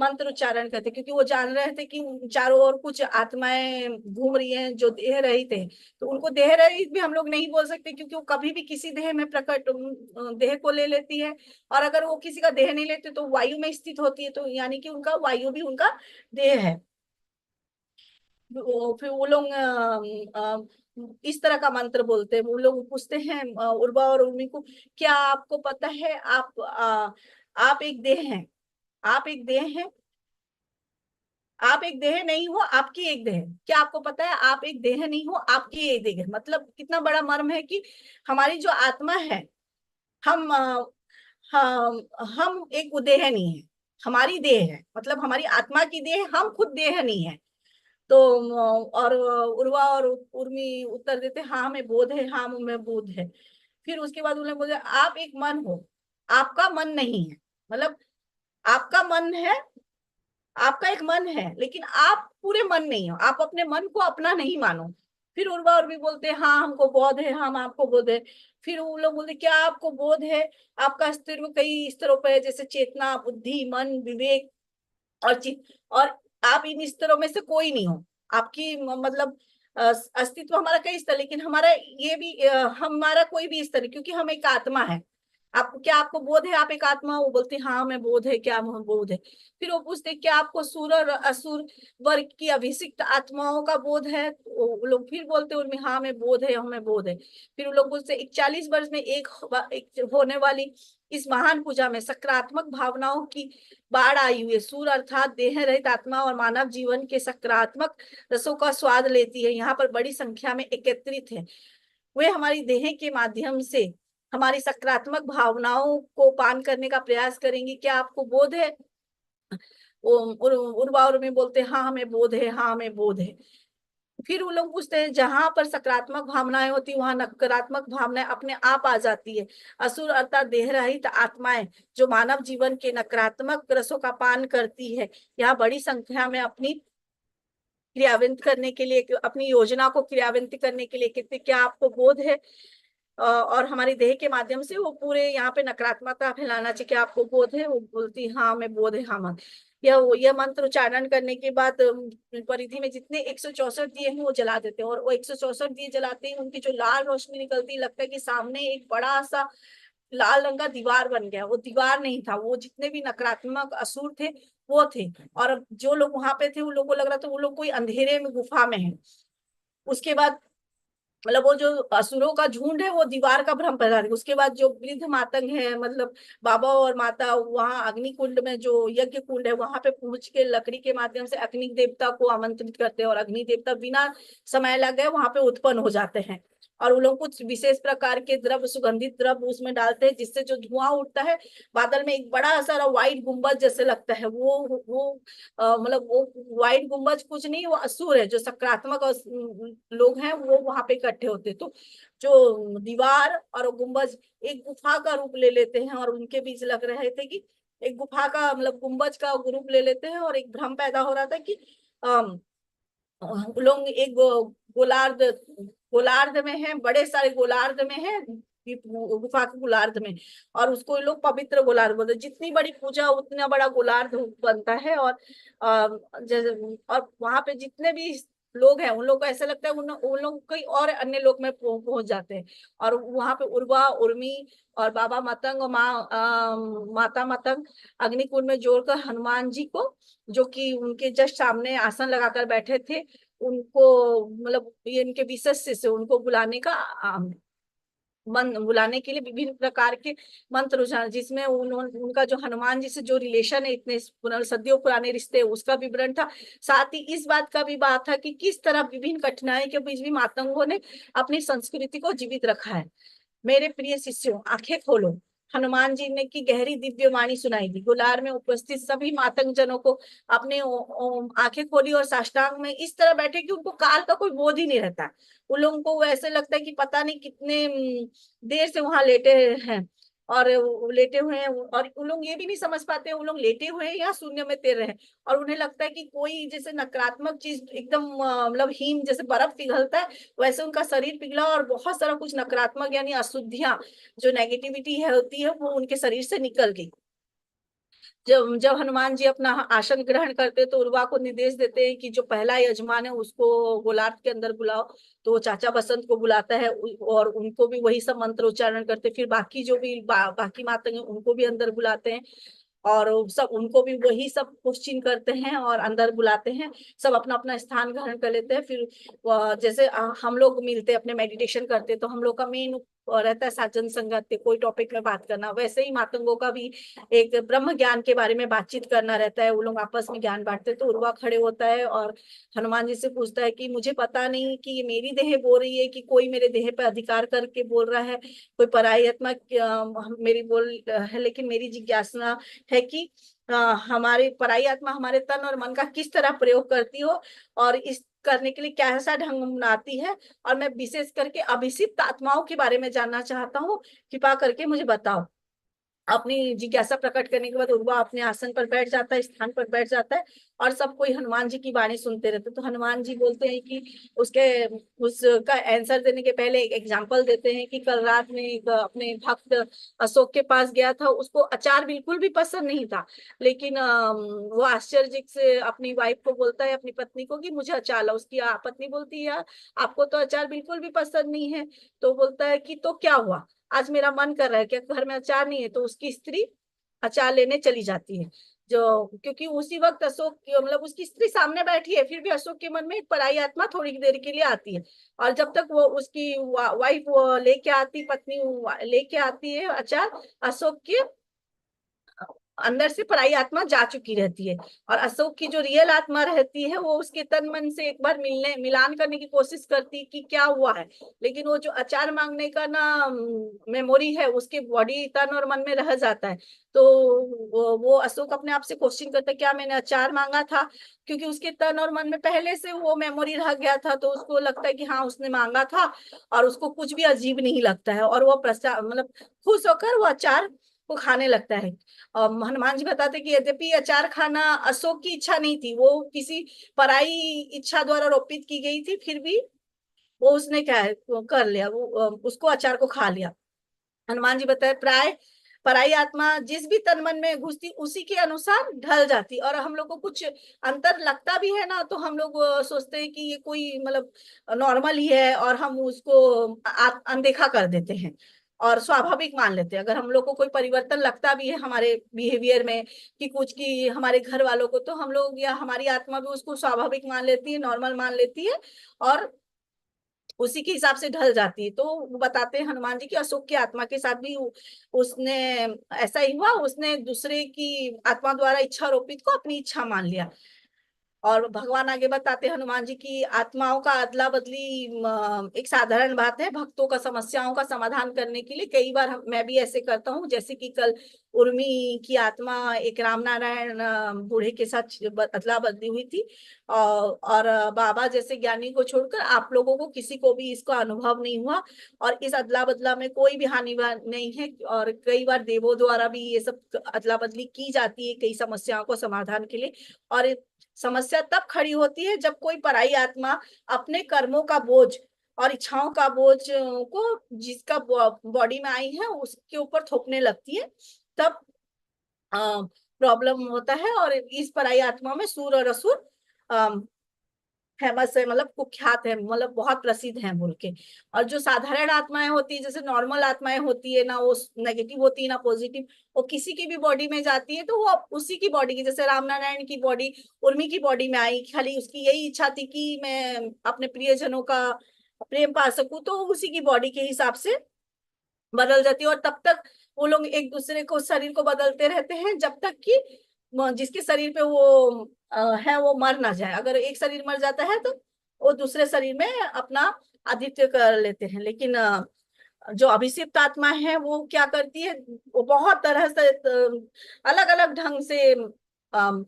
मंत्र उच्चारण करते, क्योंकि वो जान रहे थे कि चारों ओर कुछ आत्माएं घूम रही हैं जो देह रहित है। तो उनको देह रहित भी हम लोग नहीं बोल सकते, क्योंकि वो कभी भी किसी देह में प्रकट देह को ले लेती है। और अगर वो किसी का देह नहीं लेते तो वायु में स्थित होती है, तो यानी कि उनका वायु भी उनका देह है। फिर वो लोग इस तरह का मंत्र बोलते हैं। वो लोग पूछते हैं उर्वा और उर्मी को, क्या आपको पता है आप एक देह हैं? आप एक देह हैं? आप एक देह नहीं हो, आपकी एक देह है। क्या आपको पता है आप एक देह नहीं हो, आपकी एक देह है? मतलब कितना बड़ा मर्म है कि हमारी जो आत्मा है, हम हम एक देह नहीं है, हमारी देह है। मतलब हमारी आत्मा की देह, हम खुद देह नहीं है। तो और उर्वा और उर्मी उत्तर देते हाँ हमें बोध है, हाँ हमें बोध है। फिर उसके बाद उन्हें बोले आप एक मन हो, आपका मन नहीं है। मतलब आपका मन है, आपका एक मन है, लेकिन आप पूरे मन नहीं हो, आप अपने मन को अपना नहीं मानो। फिर उर्वा और भी बोलते हैं हाँ हमको बोध है, हम आपको बोध है। फिर वो लोग बोलते क्या आपको बोध है? आपका अस्तित्व कई स्तरों पर है, जैसे चेतना, बुद्धि, मन, विवेक और चित्त। और आप इन स्तरों में से कोई नहीं हो। आपकी मतलब अस्तित्व हमारा कई स्तर, लेकिन हमारा ये भी हमारा कोई भी स्तर नहीं, क्योंकि हम एक आत्मा है। आपको क्या आपको बोध है आप एक आत्मा हो? वो बोलते हाँ हमें बोध है, क्या हमें बोध है? फिर वो पूछते क्या आपको सुर और असुर वर्ग की अभिषिक्त आत्माओं का बोध है? तो वो लोग फिर बोलते उनमें हाँ हमें बोध है, हमें बोध है। फिर वो लोग बोलते 41 वर्ष में एक होने वाली इस महान पूजा में सकारात्मक भावनाओं की बाढ़ आई हुई है। सूर अर्थात देह रहित आत्मा और मानव जीवन के सकारात्मक रसों का स्वाद लेती है, यहाँ पर बड़ी संख्या में एकत्रित है। वे हमारी देह के माध्यम से हमारी सकारात्मक भावनाओं को पान करने का प्रयास करेंगी। क्या आपको बोध है? उर्वा उर्मी बोलते हैं हाँ हमें बोध है, हाँ हमें बोध है। फिर वो लोग पूछते हैं जहां पर सकारात्मक भावनाएं होती वहां नकारात्मक भावनाएं अपने आप आ जाती है। असुर अर्थात देह रहित आत्माएं जो मानव जीवन के नकारात्मक रसों का पान करती है, यहाँ बड़ी संख्या में अपनी क्रियान्वित करने के लिए, अपनी योजना को क्रियान्वित करने के लिए कितने, क्या आपको बोध है? और हमारी देह के माध्यम से वो पूरे यहाँ पे नकारात्मकता फैलाना चाहिए। क्या आपको बोध है? वो बोलती हाँ मैं बोध है, हाँ मन। यह मंत्र उच्चारण करने के बाद परिधि में जितने 164 दिए हैं वो जला देते हैं, और वो 164 दिए जलाते हैं उनकी जो लाल रोशनी निकलती है, लगता है कि सामने एक बड़ा सा लाल रंग का दीवार बन गया। वो दीवार नहीं था, वो जितने भी नकारात्मक असुर थे वो थे। और जो लोग वहां पे थे उन लोगों को लग रहा था वो लोग कोई अंधेरे में गुफा में है। उसके बाद मतलब वो जो असुरों का झुंड है वो दीवार का भ्रम फैला रही है। उसके बाद जो वृद्ध मातंग है, मतलब बाबा और माता, वहां अग्नि कुंड में जो यज्ञ कुंड है वहां पे पहुंच के लकड़ी के माध्यम से अग्नि देवता को आमंत्रित करते हैं, और अग्नि देवता बिना समय लगे वहां पे उत्पन्न हो जाते हैं। और वो लोग कुछ विशेष प्रकार के द्रव्य, सुगंधित द्रव्य उसमें डालते हैं, जिससे जो धुआं उठता है बादल में एक बड़ा सारा व्हाइट गुंबद जैसे लगता है। वो मतलब वो व्हाइट गुंबज कुछ नहीं, वो असुर है, जो सकारात्मक लोग हैं वो वहां पे इकट्ठे होते। तो जो दीवार और गुंबज एक गुफा का रूप ले लेते हैं, और उनके बीच लग रहे थे कि एक गुफा का मतलब गुंबज का रूप ले लेते हैं, और एक भ्रम पैदा हो रहा था कि लोग एक गोलार्ध गोलार्ध में है, बड़े सारे गोलार्ध में है, गुफा के गोलार्ध में। और उसको ये लोग पवित्र गोलार्ध बोलते हैं। जितनी बड़ी पूजा उतना बड़ा गोलार्ध बनता है। और जैसे और वहां पे जितने भी लोग हैं उन लोग को ऐसा लगता है उन लोग कई और अन्य लोग में पहुंच जाते हैं। और वहां पे उर्वा उर्मी और बाबा मतंग और माता मतंग अग्निकुंड में जोड़कर हनुमान जी को, जो कि उनके जस्ट सामने आसन लगाकर बैठे थे, उनको मतलब ये इनके विशेष से उनको बुलाने का मन बुलाने के लिए विभिन्न प्रकार के मंत्र उच्चारण, जिसमें उनका जो हनुमान जी से जो रिलेशन है, इतने सदियों पुराने रिश्ते, उसका विवरण था। साथ ही इस बात का भी बात था कि किस तरह विभिन्न कठिनाई के बीच भी मातंगों ने अपनी संस्कृति को जीवित रखा है। मेरे प्रिय शिष्यों, आंखें खोलो। हनुमान जी ने की गहरी दिव्य वाणी सुनाई दी। गुलार में उपस्थित सभी मातंग जनों को अपने आंखें खोली और साष्टांग में इस तरह बैठे कि उनको काल का कोई बोध ही नहीं रहता। उन लोगों को ऐसे लगता है कि पता नहीं कितने देर से वहां लेटे हैं, और वो लेटे हुए हैं, और उन लोग ये भी नहीं समझ पाते उन लोग लेटे हुए हैं या शून्य में तैर रहे हैं। और उन्हें लगता है कि कोई जैसे नकारात्मक चीज एकदम मतलब हिम जैसे बर्फ पिघलता है वैसे उनका शरीर पिघला, और बहुत सारा कुछ नकारात्मक यानी अशुद्धियां, जो नेगेटिविटी है होती है, वो उनके शरीर से निकल गई। जब जब हनुमान जी अपना आसन ग्रहण करते तो उर्वा को निर्देश देते हैं कि जो पहला यजमान है उसको गोलार्ध के अंदर बुलाओ। तो वो चाचा बसंत को बुलाता है, और उनको भी वही सब मंत्र उच्चारण करते। फिर बाकी जो भी बाकी माता हैं उनको भी अंदर बुलाते हैं, और सब उनको भी वही सब क्वेश्चन करते हैं और अंदर बुलाते हैं। सब अपना अपना स्थान ग्रहण कर लेते हैं। फिर जैसे हम लोग मिलते अपने मेडिटेशन करते, तो हम लोग का मेन रहता है साजन संगत पे कोई टॉपिक में बात करना। वैसे ही मातंगों का भी एक ब्रह्म ज्ञान के बारे में बातचीत करना रहता है। वो लोग आपस में ज्ञान बांटते हैं। तो उर्वा खड़े होता है और हनुमान जी से पूछता है कि मुझे पता नहीं कि ये मेरी देह बोल रही है कि कोई मेरे देह पर अधिकार करके बोल रहा है, कोई पराई आत्मा मेरी बोल है, लेकिन मेरी जिज्ञासा है कि हमारी पराई आत्मा हमारे तन और मन का किस तरह प्रयोग करती हो, और इस करने के लिए कैसा ढंग अपनाती है। और मैं विशेष करके अभिषिक्त आत्माओं के बारे में जानना चाहता हूँ, कृपा करके मुझे बताओ। अपनी जिज्ञासा प्रकट करने के बाद उर्वा अपने आसन पर बैठ जाता है, स्थान पर बैठ जाता है, और सब कोई हनुमान जी की वाणी सुनते रहते। तो हनुमान जी बोलते हैं कि उसका आंसर देने के पहले एक एग्जांपल देते हैं कि कल रात में एक अपने भक्त अशोक के पास गया था। उसको अचार बिल्कुल भी पसंद नहीं था, लेकिन वो आश्चर्य से अपनी वाइफ को बोलता है, अपनी पत्नी को, कि मुझे अचार ला। उसकी पत्नी बोलती है यार आपको तो अचार बिल्कुल भी पसंद नहीं है। तो बोलता है कि तो क्या हुआ, आज मेरा मन कर रहा है, क्या घर में अचार नहीं है? तो उसकी स्त्री अचार लेने चली जाती है। जो क्योंकि उसी वक्त अशोक मतलब उसकी स्त्री सामने बैठी है, फिर भी अशोक के मन में एक पराई आत्मा थोड़ी देर के लिए आती है। और जब तक वो उसकी वाइफ लेके आती, पत्नी लेके आती है अचार अशोक के अंदर से पराई आत्मा जा चुकी रहती है। और अशोक की जो रियल आत्मा रहती है वो उसके तन मन से एक बार मिलान करने की कोशिश करती कि क्या हुआ है, लेकिन वो जो अचार मांगने का ना मेमोरी है उसके बॉडी तन और मन में रह जाता है। तो वो अशोक अपने आप से क्वेश्चन करता है क्या मैंने अचार मांगा था, क्योंकि उसके तन और मन में पहले से वो मेमोरी रह गया था, तो उसको लगता है कि हाँ उसने मांगा था। और उसको कुछ भी अजीब नहीं लगता है, और वो मतलब खुश होकर वो अचार को खाने लगता है। हनुमान जी बताते कि यद्यपि अचार खाना अशोक की इच्छा नहीं थी, वो किसी पराई इच्छा द्वारा रोपित की गई थी, फिर भी वो उसने क्या है वो कर लिया, वो उसको अचार को खा लिया। हनुमान जी बताए प्राय पराई आत्मा जिस भी तन मन में घुसती उसी के अनुसार ढल जाती। और हम लोग को कुछ अंतर लगता भी है ना, तो हम लोग सोचते हैं कि ये कोई मतलब नॉर्मल ही है, और हम उसको अनदेखा कर देते हैं और स्वाभाविक मान लेते हैं। अगर हम लोग को कोई परिवर्तन लगता भी है हमारे बिहेवियर में कि कुछ की हमारे घर वालों को, तो हम लोग या हमारी आत्मा भी उसको स्वाभाविक मान लेती है, नॉर्मल मान लेती है, और उसी के हिसाब से ढल जाती है। तो वो बताते हैं हनुमान जी की अशोक की आत्मा के साथ भी उसने ऐसा ही हुआ, उसने दूसरे की आत्मा द्वारा इच्छा रोपित को अपनी इच्छा मान लिया। और भगवान आगे बताते हैं हनुमान जी की आत्माओं का अदला बदली एक साधारण बात है भक्तों का समस्याओं का समाधान करने के लिए। कई बार मैं भी ऐसे करता हूँ, जैसे कि कल उर्मी की आत्मा एक राम नारायण बूढ़े के साथ अदला बदली हुई थी। और बाबा जैसे ज्ञानी को छोड़कर आप लोगों को किसी को भी इसका अनुभव नहीं हुआ, और इस अदला बदला में कोई भी हानि नहीं है। और कई बार देवों द्वारा भी ये सब अदला बदली की जाती है कई समस्याओं को समाधान के लिए। और समस्या तब खड़ी होती है जब कोई पराई आत्मा अपने कर्मों का बोझ और इच्छाओं का बोझ को जिसका बॉडी में आई है उसके ऊपर थोपने लगती है, तब प्रॉब्लम होता है। और इस पराई आत्मा में सूर और असुर फेमस है, मतलब कुख्यात है, मतलब बहुत प्रसिद्ध है बोल के। और जो साधारण आत्माएं होती है, जैसे नॉर्मल आत्माएं होती है ना, वो नेगेटिव होती है ना पॉजिटिव, वो किसी की भी बॉडी में जाती है तो वो उसी की बॉडी की, जैसे राम नारायण की बॉडी उर्मी की बॉडी में आई, खाली उसकी यही इच्छा थी कि मैं अपने प्रियजनों का प्रेम पा सकूं, तो उसी की बॉडी के हिसाब से बदल जाती है। और तब तक वो लोग एक दूसरे को शरीर को बदलते रहते हैं जब तक कि जिसके शरीर पे वो है वो मर ना जाए। अगर एक शरीर मर जाता है तो वो दूसरे शरीर में अपना आदित्य कर लेते हैं। लेकिन जो अभिषिक्त आत्मा है वो क्या करती है, वो बहुत तरह से अलग अलग ढंग से अम,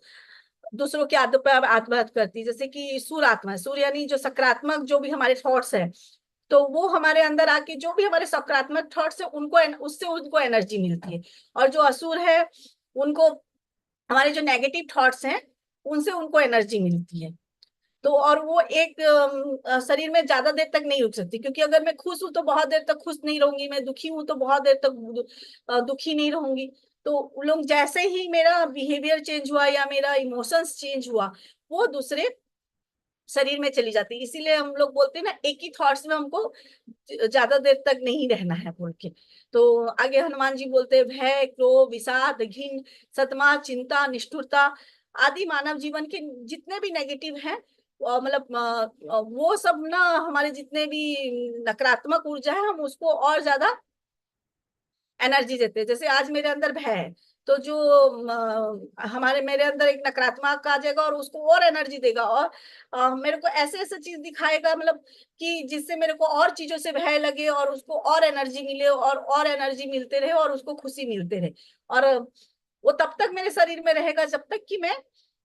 दूसरों की आत्मा पर आत्महत्या करती है। जैसे कि सूर्य आत्मा है, सूर्य यानी जो सकारात्मक जो भी हमारे थॉट्स है, तो वो हमारे अंदर आके जो भी हमारे सकारात्मक थॉट्स है उनको उससे उनको एनर्जी मिलती है। और जो असुर है उनको हमारे जो नेगेटिव थॉट्स हैं उनसे उनको एनर्जी मिलती है। तो और वो एक शरीर में ज्यादा देर तक नहीं रुक सकती, क्योंकि अगर मैं खुश हूं तो बहुत देर तक खुश नहीं रहूंगी, मैं दुखी हूं तो बहुत देर तक दुखी नहीं रहूंगी। तो लोग जैसे ही मेरा बिहेवियर चेंज हुआ या मेरा इमोशंस चेंज हुआ, वो दूसरे शरीर में चली जाती है। इसीलिए हम लोग बोलते हैं ना एक ही थॉट्स में हमको ज्यादा देर तक नहीं रहना है बोल के। तो आगे हनुमान जी बोलते हैं भय क्रोध विषाद घिन सतमा चिंता निष्ठुरता आदि मानव जीवन के जितने भी नेगेटिव हैं, मतलब वो सब ना हमारे जितने भी नकारात्मक ऊर्जा है हम उसको और ज्यादा एनर्जी देते हैं। जैसे आज मेरे अंदर भय है, तो जो हमारे मेरे अंदर एक नकारात्मक आ जाएगा और उसको और एनर्जी देगा, और मेरे को ऐसे ऐसे चीज दिखाएगा, मतलब कि जिससे मेरे को और चीजों से भय लगे और उसको और एनर्जी मिले और एनर्जी मिलते रहे और उसको खुशी मिलते रहे। और वो तब तक मेरे शरीर में रहेगा जब तक कि मैं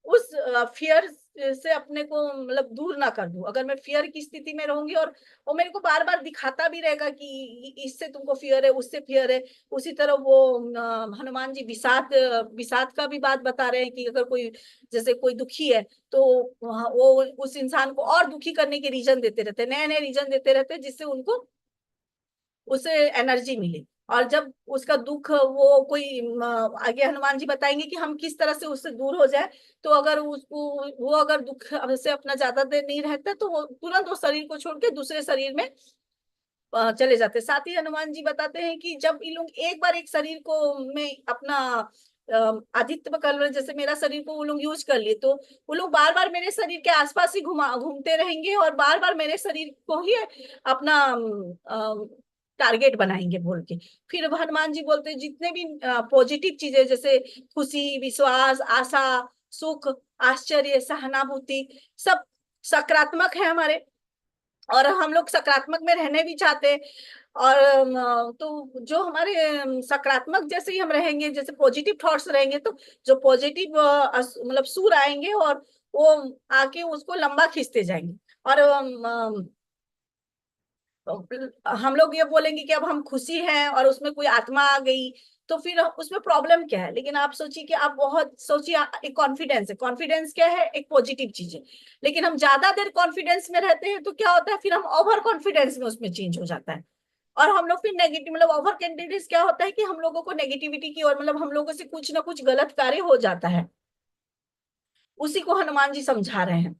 उस फियर से अपने को मतलब दूर ना कर दूं। अगर मैं फियर की स्थिति में रहूंगी और वो मेरे को बार बार दिखाता भी रहेगा कि इससे तुमको फियर है उससे फियर है। उसी तरह वो हनुमान जी विषाद विषाद का भी बात बता रहे हैं कि अगर कोई जैसे कोई दुखी है तो वो उस इंसान को और दुखी करने के रीजन देते रहते हैं, नए नए रीजन देते रहते हैं जिससे उनको उसे एनर्जी मिले। और जब उसका दुख वो कोई आगे हनुमान जी बताएंगे कि हम किस तरह से उससे दूर हो जाए। तो अगर उसको वो अगर दुख से अपना ज्यादा देर नहीं रहता तो वो तुरंत वो शरीर को छोड़ के दूसरे शरीर में चले जाते। साथ ही हनुमान जी बताते हैं कि जब ये लोग एक बार एक शरीर को में अपना आदित्य कर रहे, जैसे मेरा शरीर को वो लोग यूज कर लिए, तो वो लोग बार बार मेरे शरीर के आसपास ही घूमते रहेंगे और बार बार मेरे शरीर को ही अपना टारगेट बनाएंगे बोल के। फिर हनुमान जी बोलते हैं जितने भी पॉजिटिव चीजें जैसे खुशी, विश्वास, आशा, सुख, आश्चर्य, सहानुभूति, सब सकारात्मक है हमारे, और हम लोग सकारात्मक में रहने भी चाहते हैं। और तो जो हमारे सकारात्मक जैसे ही हम रहेंगे, जैसे पॉजिटिव थॉट्स रहेंगे, तो जो पॉजिटिव मतलब सुर आएंगे और वो आके उसको लंबा खींचते जाएंगे। और हम लोग ये बोलेंगे कि अब हम खुशी हैं और उसमें कोई आत्मा आ गई, तो फिर उसमें प्रॉब्लम क्या है? लेकिन आप सोचिए कि आप बहुत सोचिए, एक कॉन्फिडेंस है, कॉन्फिडेंस क्या है? एक पॉजिटिव चीज है। लेकिन हम ज्यादा देर कॉन्फिडेंस में रहते हैं तो क्या होता है, फिर हम ओवर कॉन्फिडेंस में उसमें चेंज हो जाता है। और हम लोग फिर नेगेटिव, मतलब ओवर कॉन्फिडेंस क्या होता है कि हम लोगों को नेगेटिविटी की ओर, मतलब हम लोगों से कुछ ना कुछ गलत कार्य हो जाता है। उसी को हनुमान जी समझा रहे हैं।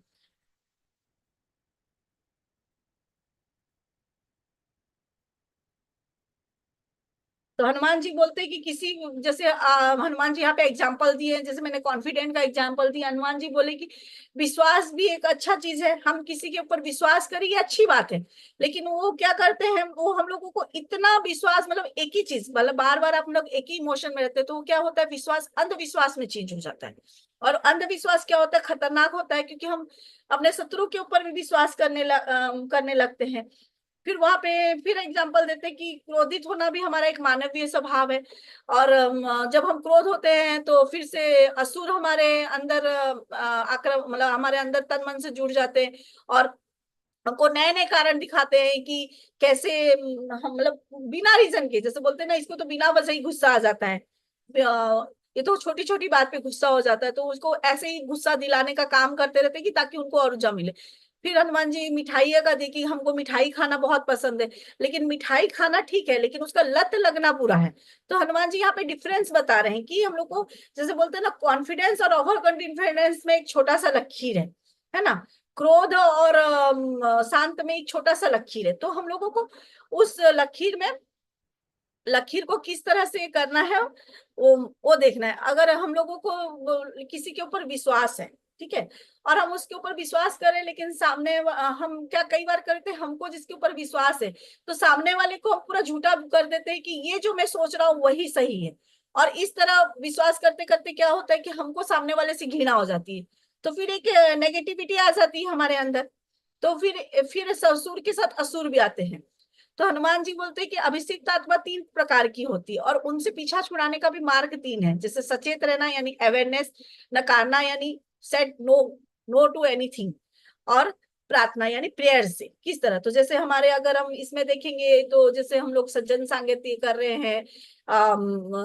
तो हनुमान जी बोलते हैं कि किसी, जैसे हनुमान जी यहाँ पे एग्जाम्पल दिए हैं, जैसे मैंने कॉन्फिडेंट का एग्जाम्पल दिया, हनुमान जी बोले कि विश्वास भी एक अच्छा चीज है, हम किसी के ऊपर विश्वास करें ये अच्छी बात है। लेकिन वो क्या करते हैं, वो हम लोगों को इतना विश्वास, मतलब एक ही चीज, मतलब बार बार आप लोग एक ही इमोशन में रहते हैं, तो वो क्या होता है, विश्वास अंधविश्वास में चेंज हो जाता है। और अंधविश्वास क्या होता है, खतरनाक होता है, क्योंकि हम अपने शत्रु के ऊपर भी विश्वास करने लगते हैं। फिर वहां पे फिर एग्जांपल देते हैं कि क्रोधित होना भी हमारा एक मानवीय स्वभाव है। और जब हम क्रोध होते हैं तो फिर से असुर हमारे अंदर आक्रम मतलब हमारे अंदर तन मन से जुड़ जाते हैं, और हमको नए नए कारण दिखाते हैं कि कैसे हम, मतलब बिना रीजन के, जैसे बोलते हैं ना, इसको तो बिना वजह ही गुस्सा आ जाता है। ये तो छोटी छोटी बात पे गुस्सा हो जाता है, तो उसको ऐसे ही गुस्सा दिलाने का काम करते रहते हैं कि ताकि उनको और ऊर्जा मिले। फिर हनुमान जी मिठाई का देखिए, हमको मिठाई खाना बहुत पसंद है, लेकिन मिठाई खाना ठीक है, लेकिन उसका लत लगना बुरा है। तो हनुमान जी यहाँ पे डिफरेंस बता रहे हैं कि हम लोग को, जैसे बोलते हैं ना, कॉन्फिडेंस और ओवर कॉन्फिडेंस में एक छोटा सा लकीर है ना, क्रोध और शांत में एक छोटा सा लकीर है। तो हम लोगों को उस लकीर को किस तरह से करना है, वो देखना है। अगर हम लोगों को किसी के ऊपर विश्वास है, ठीक है, और हम उसके ऊपर विश्वास करें, लेकिन सामने हम क्या कई बार करते हैं, हमको जिसके ऊपर विश्वास है तो सामने वाले को हम पूरा झूठा कर देते हैं कि ये जो मैं सोच रहा हूँ वही सही है। और इस तरह विश्वास करते करते क्या होता है कि हमको सामने वाले से घृणा हो जाती है, तो फिर एक नेगेटिविटी आ जाती है हमारे अंदर। तो फिर ससुर के साथ असुर भी आते हैं। तो हनुमान जी बोलते हैं कि अभिषिक्त आत्मा तीन प्रकार की होती है, और उनसे पीछा छुड़ाने का भी मार्ग तीन है, जैसे सचेत रहना यानी अवेयरनेस, नकारना यानी set no, no to anything, और प्रार्थना यानी प्रेयर से किस तरह। तो जैसे हमारे, अगर हम इसमें देखेंगे तो जैसे हम लोग सज्जन सांगत्य कर रहे हैं,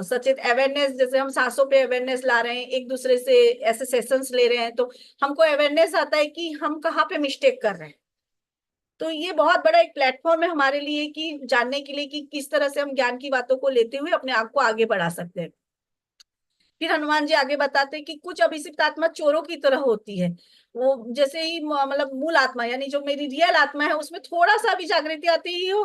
सचेत अवेयरनेस, जैसे हम सांसों पे अवेयरनेस ला रहे हैं, एक दूसरे से ऐसे सेशंस ले रहे हैं, तो हमको अवेयरनेस आता है कि हम कहाँ पे मिस्टेक कर रहे हैं। तो ये बहुत बड़ा एक प्लेटफॉर्म है हमारे लिए कि जानने के लिए कि किस तरह से हम ज्ञान की बातों को लेते हुए अपने आप को आगे बढ़ा सकते हैं। फिर हनुमान जी आगे बताते हैं कि कुछ अभिषिक्त आत्मा चोरों की तरह होती है। वो जैसे ही मतलब मूल आत्मा यानी जो मेरी रियल आत्मा है उसमें थोड़ा सा भी जागृति आती ही हो,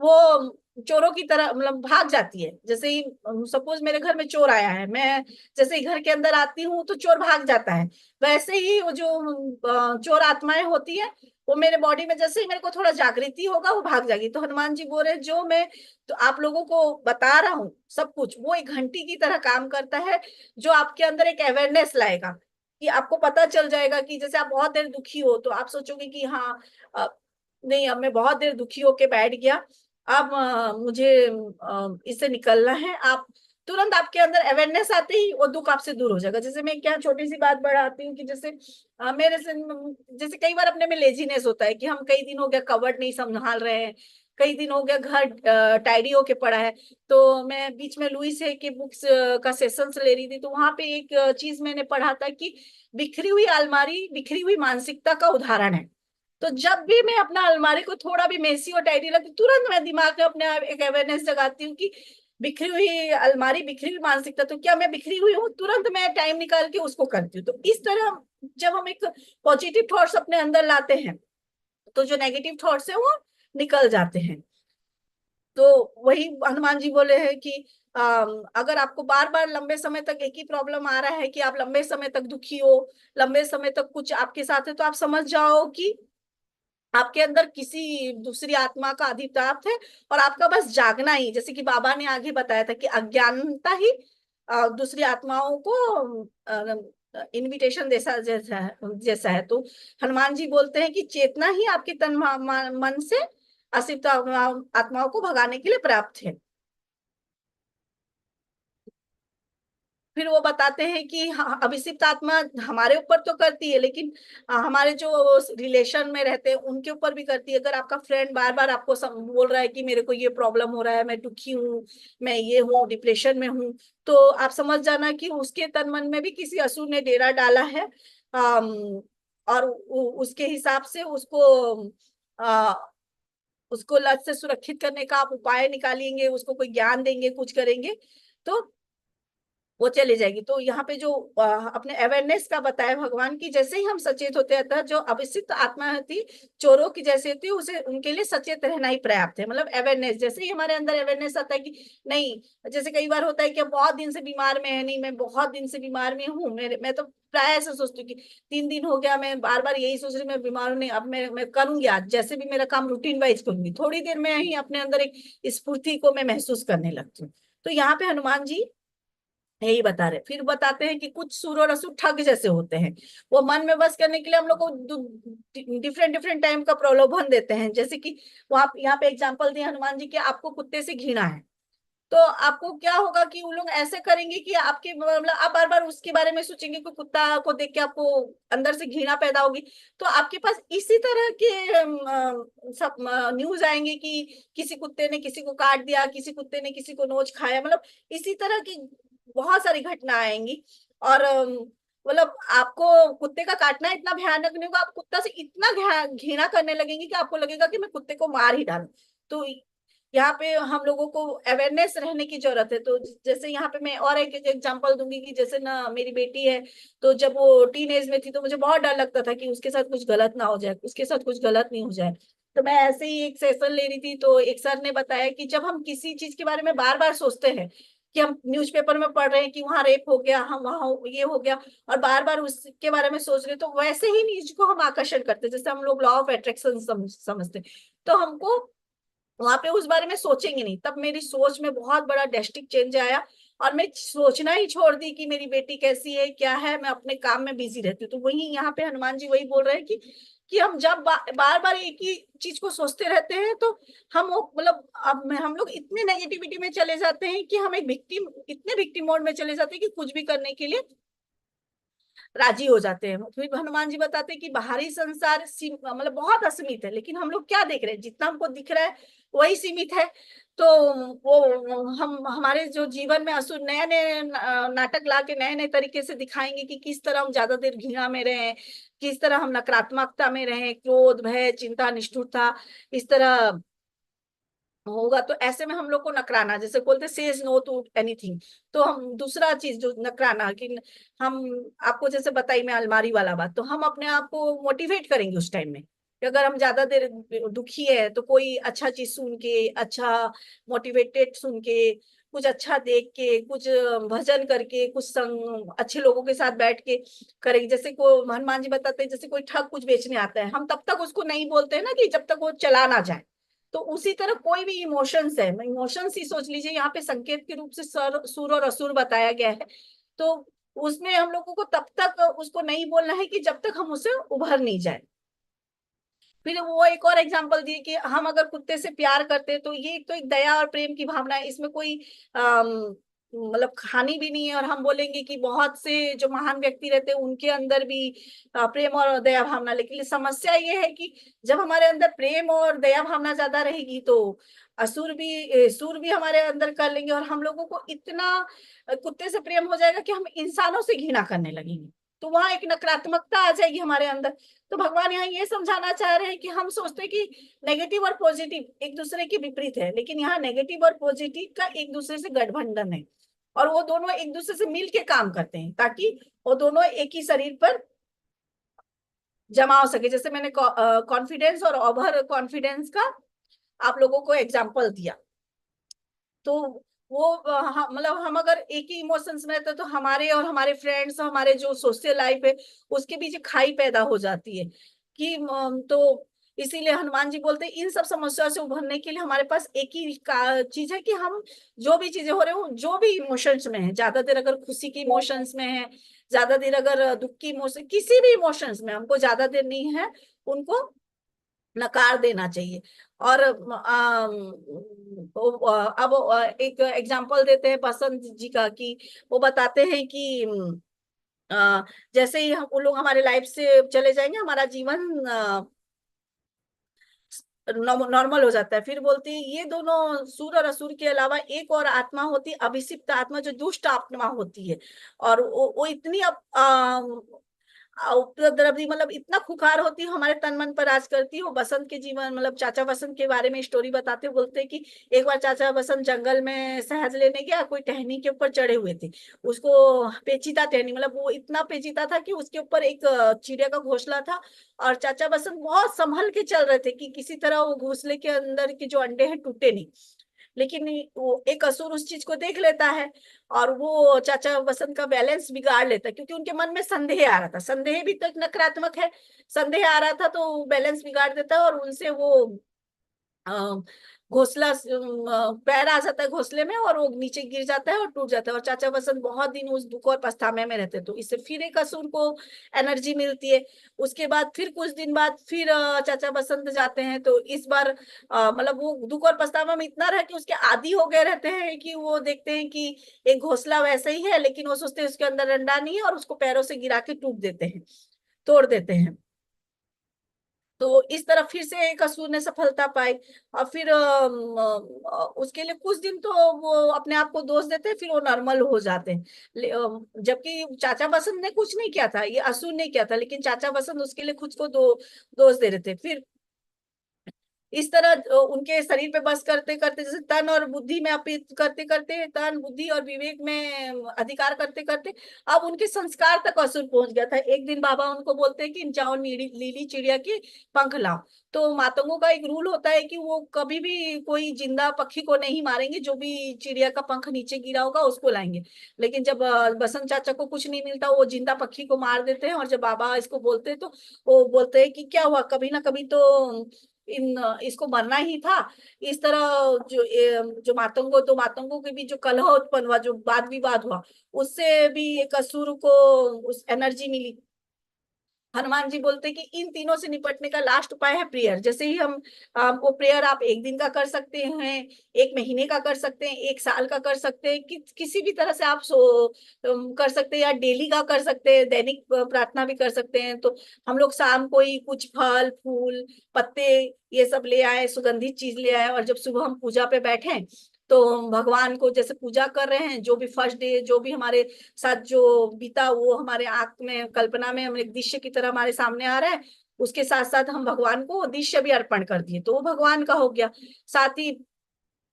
वो चोरों की तरह मतलब भाग जाती है। जैसे ही सपोज मेरे घर में चोर आया है, मैं जैसे ही घर के अंदर आती हूँ तो चोर भाग जाता है। वैसे ही वो जो चोर आत्माएं होती है, वो मेरे बॉडी में जैसे ही मेरे को थोड़ा जागृति होगा वो भाग जाएगी। तो हनुमान जी बोल रहे जो मैं तो आप लोगों को बता रहा हूँ सब कुछ, वो एक घंटी की तरह काम करता है, जो आपके अंदर एक अवेयरनेस लाएगा, कि आपको पता चल जाएगा कि जैसे आप बहुत देर दुखी हो तो आप सोचोगे कि हाँ, नहीं, अब मैं बहुत देर दुखी होके बैठ गया, अब मुझे इससे निकलना है। आप तुरंत आपके अंदर अवेयरनेस आते ही वो दुख आपसे दूर हो जाएगा। जैसे मैं क्या छोटी सी बात बढ़ाती हूँ कि जैसे मेरे से, जैसे कई बार अपने में लेजीनेस होता है कि हम कई दिन हो गया कवर्ड नहीं संभाल रहे हैं, कई दिन हो गया घर टाइडी होके पड़ा है। तो मैं बीच में लुइस है कि बुक्स का सेशंस ले रही थी, तो वहां पे एक चीज मैंने पढ़ा था कि बिखरी हुई अलमारी बिखरी हुई मानसिकता का उदाहरण है। तो जब भी मैं अपना अलमारी को थोड़ा भी मेसी और टाइडी लगती, तुरंत मैं दिमाग में अपने आप एक अवेयरनेस जगाती हूँ कि बिखरी हुई अलमारी बिखरी हुई मानसिकता, तो क्या मैं बिखरी हुई हूँ? तुरंत मैं टाइम निकाल के उसको करती हूँ। तो इस तरह जब हम एक पॉजिटिव थॉट्स अपने अंदर लाते हैं तो जो नेगेटिव थॉट्स है वो निकल जाते हैं। तो वही हनुमान जी बोले हैं कि अगर आपको बार बार लंबे समय तक एक ही प्रॉब्लम आ रहा है कि आप लंबे समय तक दुखी हो, लंबे समय तक कुछ आपके साथ है, तो आप समझ जाओ कि आपके अंदर किसी दूसरी आत्मा का अधिष्ठाप है, और आपका बस जागना ही, जैसे कि बाबा ने आगे बताया था कि अज्ञानता ही दूसरी आत्माओं को इनविटेशन जैसा है। तो हनुमान जी बोलते हैं कि चेतना ही आपके तन मन से असित आत्माओं को भगाने के लिए प्राप्त है। फिर वो बताते हैं कि अभिषिक्त आत्मा हमारे ऊपर तो करती है, लेकिन हमारे जो रिलेशन में रहते हैं उनके ऊपर भी करती है। अगर आपका फ्रेंड बार बार आपको बोल रहा है कि मेरे को ये प्रॉब्लम हो रहा है, मैं दुखी हूँ, मैं ये हूँ, डिप्रेशन में हूँ, तो आप समझ जाना कि उसके तन मन में भी किसी असुर ने डेरा डाला है। और उसके हिसाब से आ, उसको लत से सुरक्षित करने का आप उपाय निकालेंगे, उसको कोई ज्ञान देंगे, कुछ करेंगे, तो वो चली जाएगी। तो यहाँ पे जो अपने अवेयरनेस का बताया भगवान की, जैसे ही हम सचेत होते हैं, अतः जो अविसित आत्मा थी चोरों की जैसे होती है, उसे उनके लिए सचेत रहना ही पर्याप्त है। मतलब अवेयरनेस, जैसे ही हमारे अंदर अवेयरनेस आता है कि नहीं, जैसे कई बार होता है कि बहुत दिन से बीमार में है, नहीं मैं बहुत दिन से बीमार में हूँ, मैं तो प्राय ऐसा सोचती हूँ कि 3 दिन हो गया, मैं बार बार यही सोच रही मैं बीमार हूँ, नहीं अब मैं करूंगी, आज जैसे भी मेरा काम रूटीन वाइज करूंगी, थोड़ी देर में ही अपने अंदर एक स्फूर्ति को मैं महसूस करने लगती हूँ। तो यहाँ पे हनुमान जी यही बता रहे। फिर बताते हैं कि कुछ सुर और असुर ठग जैसे होते हैं, वो मन में बस करने के लिए हम लोग को डिफरेंट डिफरेंट टाइम का प्रलोभन देते हैं। जैसे कि वहां यहाँ पे एग्जांपल दिए हनुमान जी कि आपको कुत्ते से घृणा है, तो आपको क्या होगा कि वो लोग ऐसे करेंगे कि आपके मतलब आप बार बार उसके बारे में सोचेंगे कि कुत्ता को देख के आपको अंदर से घृणा पैदा होगी। तो आपके पास इसी तरह के सब न्यूज आएंगे कि किसी कुत्ते ने किसी को काट दिया, किसी कुत्ते ने किसी को नोच खाया, मतलब इसी तरह की बहुत सारी घटना आएंगी। और मतलब आपको कुत्ते का काटना इतना भयानक नहीं होगा, आप कुत्ता से इतना घृणा करने लगेंगे कि आपको लगेगा कि मैं कुत्ते को मार ही डालूं। तो यहाँ पे हम लोगों को अवेयरनेस रहने की जरूरत है। तो जैसे यहाँ पे मैं और एक एग्जांपल दूंगी कि जैसे ना मेरी बेटी है, तो जब वो टीन एज में थी तो मुझे बहुत डर लगता था कि उसके साथ कुछ गलत ना हो जाए, उसके साथ कुछ गलत नहीं हो जाए। तो मैं ऐसे ही एक सेशन ले रही थी, तो एक सर ने बताया कि जब हम किसी चीज के बारे में बार बार सोचते हैं, कि हम न्यूज़पेपर में पढ़ रहे हैं कि वहां रेप हो गया, हम वहां ये हो गया, और बार बार उसके बारे में सोच रहे हैं, तो वैसे ही न्यूज को हम आकर्षण करते हैं, जैसे हम लोग लॉ ऑफ अट्रैक्शन समझते हैं। तो हमको वहां पे उस बारे में सोचेंगे नहीं। तब मेरी सोच में बहुत बड़ा ड्रास्टिक चेंज आया, और मैं सोचना ही छोड़ दी कि मेरी बेटी कैसी है क्या है, मैं अपने काम में बिजी रहती हूँ। तो वही यहाँ पे हनुमान जी वही बोल रहे हैं कि हम जब बार बार एक ही चीज को सोचते रहते हैं, तो हम मतलब अब हम लोग इतने नेगेटिविटी में चले जाते हैं कि हम एक विक्टिम, इतने विक्टिम मोड में चले जाते हैं कि कुछ भी करने के लिए राजी हो जाते हैं। फिर हनुमान जी बताते हैं कि बाहरी संसार मतलब बहुत असीमित है, लेकिन हम लोग क्या देख रहे हैं, जितना हमको दिख रहा है वही सीमित है। तो वो हम हमारे जो जीवन में असुर नए नए नाटक ला के नए नए तरीके से दिखाएंगे कि किस तरह हम ज्यादा देर घृणा में रहे, किस तरह हम नकारात्मकता में रहे, क्रोध भय चिंता निष्ठुरता इस तरह होगा। तो ऐसे में हम लोग को नकराना, जैसे बोलते सेज नो टू एनीथिंग। तो हम दूसरा चीज जो नकराना कि हम आपको जैसे बताई मैं अलमारी वाला बात, तो हम अपने आप को मोटिवेट करेंगे उस टाइम में कि अगर हम ज्यादा देर दुखी है तो कोई अच्छा चीज सुन के, अच्छा मोटिवेटेड सुन के, कुछ अच्छा देख के, कुछ भजन करके, कुछ संग अच्छे लोगों के साथ बैठ के करेंगे। जैसे को हनुमान जी बताते हैं, जैसे कोई ठग कुछ बेचने आता है, हम तब तक उसको नहीं बोलते हैं ना कि जब तक वो चला ना जाए। तो उसी तरह कोई भी इमोशंस है, इमोशंस ही सोच लीजिए, यहाँ पे संकेत के रूप से सुर और असुर बताया गया है। तो उसमें हम लोगों को तब तक उसको नहीं बोलना है कि जब तक हम उसे उभर नहीं जाए। फिर वो एक और एग्जांपल दिए कि हम अगर कुत्ते से प्यार करते हैं, तो ये एक तो एक दया और प्रेम की भावना है, इसमें कोई मतलब हानि भी नहीं है। और हम बोलेंगे कि बहुत से जो महान व्यक्ति रहते हैं उनके अंदर भी प्रेम और दया भावना, लेकिन समस्या ये है कि जब हमारे अंदर प्रेम और दया भावना ज्यादा रहेगी, तो सुर भी हमारे अंदर कर लेंगे, और हम लोगों को इतना कुत्ते से प्रेम हो जाएगा कि हम इंसानों से घृणा करने लगेंगे। तो वहां एक नकारात्मकता आ जाएगी हमारे अंदर। तो भगवान यहाँ ये समझाना चाह रहे हैं कि हम सोचते हैं कि नेगेटिव और पॉजिटिव एक दूसरे के विपरीत है, लेकिन यहाँ नेगेटिव और पॉजिटिव का एक दूसरे से गठबंधन है, और वो दोनों एक दूसरे से मिल के काम करते हैं ताकि वो दोनों एक ही शरीर पर जमा हो सके। जैसे मैंने कॉन्फिडेंस और ओवर कॉन्फिडेंस का आप लोगों को एग्जाम्पल दिया। तो वो मतलब हम अगर एक ही इमोशंस में रहते हैं, तो हमारे और हमारे फ्रेंड्स, हमारे जो सोशल लाइफ है उसके बीच एक खाई पैदा हो जाती है कि तो इसीलिए हनुमान जी बोलते हैं इन सब समस्याओं से उभरने के लिए हमारे पास एक ही चीज है कि हम जो भी चीजें हो रहे हो, जो भी इमोशंस में है, ज्यादा देर अगर खुशी के इमोशंस में है, ज्यादा देर अगर दुख की इमोशन, किसी भी इमोशंस में हमको ज्यादा देर नहीं है, उनको नकार देना चाहिए। और अब एक एग्जांपल देते हैं बसंत जी का, कि वो बताते हैं कि जैसे ही हम उन लोग हमारे लाइफ से चले जाएंगे, हमारा जीवन नॉर्मल हो जाता है। फिर बोलती है ये दोनों सुर और असुर के अलावा एक और आत्मा होती है, अभिषिक्त आत्मा, जो दुष्ट आत्मा होती है। और वो इतनी उपद्रवी, मतलब इतना खुखार होती है, हमारे तन मन पर राज करती है। वो बसंत के जीवन, मतलब चाचा बसंत के बारे में स्टोरी बताते हुए बोलते हैं कि एक बार चाचा बसंत जंगल में शहद लेने गया, कोई टहनी के ऊपर चढ़े हुए थे। उसको पेचीदा टहनी, मतलब वो इतना पेचीदा था कि उसके ऊपर एक चिड़िया का घोंसला था। और चाचा बसंत बहुत संभल के चल रहे थे कि किसी तरह वो घोंसले के अंदर के जो अंडे हैं टूटे नहीं। लेकिन वो एक असुर उस चीज को देख लेता है, और वो चाचा वसंत का बैलेंस बिगाड़ लेता है, क्योंकि उनके मन में संदेह आ रहा था। संदेह भी तो एक नकारात्मक है, संदेह आ रहा था तो बैलेंस बिगाड़ देता है, और उनसे वो अ, घोंसला पैर आ जाता है घोंसले में, और वो नीचे गिर जाता है और टूट जाता है। और चाचा वसंत बहुत दिन उस दुख और पछतावे में रहते हैं। तो इससे फिर एक असुर को एनर्जी मिलती है। उसके बाद फिर कुछ दिन बाद फिर चाचा बसंत जाते हैं, तो इस बार मतलब वो दुख और पछतावा में इतना रह कि उसके आदी हो गए रहते हैं, कि वो देखते हैं कि एक घोंसला वैसे ही है, लेकिन वो सोचते हैं उसके अंदर अंडा नहीं है, और उसको पैरों से गिरा के टूट देते हैं, तोड़ देते हैं। तो इस तरह फिर से एक असुर ने सफलता पाई। और फिर उसके लिए कुछ दिन तो वो अपने आप को दोष देते हैं, फिर वो नॉर्मल हो जाते हैं। जबकि चाचा बसंत ने कुछ नहीं किया था, ये असुर ने किया था, लेकिन चाचा बसंत उसके लिए खुद को दोष दे रहे थे। फिर इस तरह उनके शरीर पे बस करते करते, जैसे तन और बुद्धि में अर्पित करते करते, तन बुद्धि और विवेक में अधिकार करते करते, अब उनके संस्कार तक असुर पहुंच गया था। एक दिन बाबा उनको बोलते हैं कि जाओ नीली चिड़िया के पंख लाओ। तो मातंगों का एक रूल होता है कि वो कभी भी कोई जिंदा पक्षी को नहीं मारेंगे, जो भी चिड़िया का पंख नीचे गिरा होगा उसको लाएंगे। लेकिन जब बसंत चाचा को कुछ नहीं मिलता, वो जिंदा पक्षी को मार देते हैं। और जब बाबा इसको बोलते हैं, तो वो बोलते हैं कि क्या हुआ, कभी ना कभी तो इसको मरना ही था। इस तरह जो मातंगो, तो मातंगों के भी जो कलह उत्पन्न हुआ, जो वाद विवाद हुआ, उससे भी एक असुर को उस एनर्जी मिली। हनुमान जी बोलते हैं कि इन तीनों से निपटने का लास्ट उपाय है प्रेयर। जैसे ही हम वो प्रेयर आप एक दिन का कर सकते हैं, एक महीने का कर सकते हैं, एक साल का कर सकते हैं, किसी भी तरह से आप कर सकते हैं, या डेली का कर सकते हैं, दैनिक प्रार्थना भी कर सकते हैं। तो हम लोग शाम को ही कुछ फल फूल पत्ते ये सब ले आए, सुगंधित चीज ले आए, और जब सुबह हम पूजा पे बैठे, तो भगवान को जैसे पूजा कर रहे हैं, जो भी फर्स्ट डे जो भी हमारे साथ जो बीता, वो हमारे आंख में कल्पना में हम एक दृश्य की तरह हमारे सामने आ रहा है। उसके साथ साथ हम भगवान को वो दृश्य भी अर्पण कर दिए, तो वो भगवान का हो गया। साथ ही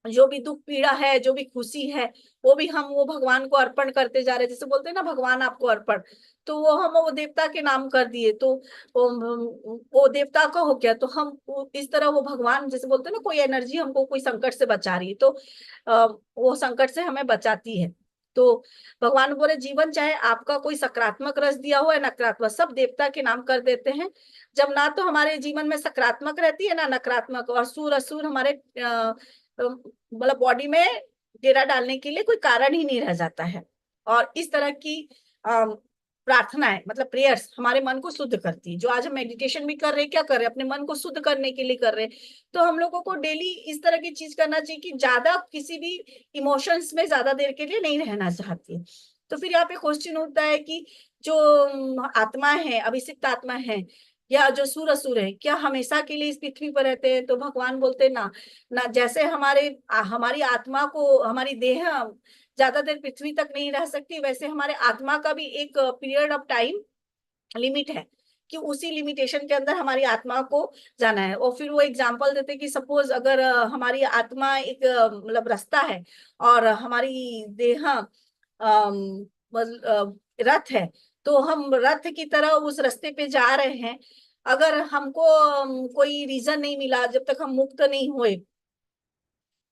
जो भी दुख पीड़ा है, जो भी खुशी है, वो भी हम वो भगवान को अर्पण करते जा रहे हैं। जैसे बोलते हैं ना, भगवान आपको अर्पण, तो वो हम वो देवता के नाम कर दिए, तो वो देवता का हो गया। तो हम इस तरह वो भगवान, जैसे बोलते हैं ना, कोई एनर्जी हमको कोई संकट से बचा रही है, तो वो संकट से हमें बचाती है। तो भगवान बोले जीवन चाहे आपका कोई सकारात्मक रस दिया हो या नकारात्मक, सब देवता के नाम कर देते हैं। जब ना तो हमारे जीवन में सकारात्मक रहती है ना नकारात्मक, और सूर असुर हमारे मतलब बॉडी में डेरा डालने के लिए कोई कारण ही नहीं रह जाता है। और इस तरह की प्रार्थनाएं, मतलब प्रेयर्स, हमारे मन को शुद्ध करती है। जो आज हम मेडिटेशन भी कर रहे हैं, क्या कर रहे हैं, अपने मन को शुद्ध करने के लिए कर रहे हैं। तो हम लोगों को डेली इस तरह की चीज करना चाहिए कि ज्यादा किसी भी इमोशंस में ज्यादा देर के लिए नहीं रहना चाहती है। तो फिर यहाँ पे क्वेश्चन होता है कि जो आत्मा है, अभिषिक्त आत्मा है, या जो सूर असुर है, क्या हमेशा के लिए इस पृथ्वी पर रहते हैं? तो भगवान बोलते हैं ना, ना जैसे हमारी आत्मा को, हमारी देह ज्यादा देर पृथ्वी तक नहीं रह सकती, वैसे हमारे आत्मा का भी एक पीरियड ऑफ टाइम लिमिट है, कि उसी लिमिटेशन के अंदर हमारी आत्मा को जाना है। और फिर वो एग्जांपल देते हैं कि सपोज अगर हमारी आत्मा एक मतलब रास्ता है, और हमारी देह रथ है, तो हम रथ की तरह उस रास्ते पे जा रहे हैं। अगर हमको कोई रीजन नहीं मिला, जब तक हम मुक्त नहीं हुए,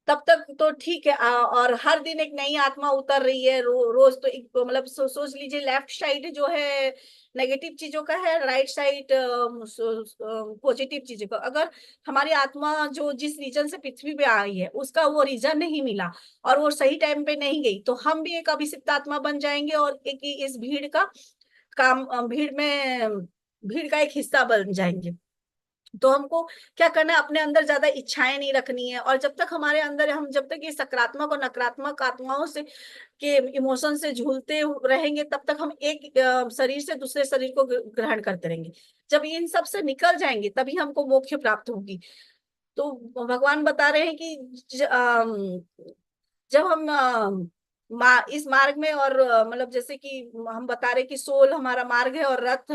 तब तक तो ठीक है। और हर दिन एक नई आत्मा उतर रही है, रोज तो एक तो मतलब सोच लीजिए, लेफ्ट साइड जो है नेगेटिव चीजों का है, राइट साइड पॉजिटिव चीजों का। अगर हमारी आत्मा जो जिस रीजन से पृथ्वी पे आई है उसका वो रीजन नहीं मिला और वो सही टाइम पे नहीं गई, तो हम भी एक अभिषिक्त आत्मा बन जाएंगे और एक इस भीड़ का काम, भीड़ का एक हिस्सा बन जाएंगे। तो हमको क्या करना है, अपने अंदर ज्यादा इच्छाएं नहीं रखनी है। और जब तक हमारे अंदर, हम जब तक ये सकारात्मक और नकारात्मक आत्माओं से के इमोशन से झूलते रहेंगे, तब तक हम एक शरीर से दूसरे शरीर को ग्रहण करते रहेंगे। जब इन सब से निकल जाएंगे तभी हमको मोक्ष प्राप्त होगी। तो भगवान बता रहे हैं कि जब हम इस मार्ग में, और मतलब जैसे कि हम बता रहे कि सोल हमारा मार्ग है और रथ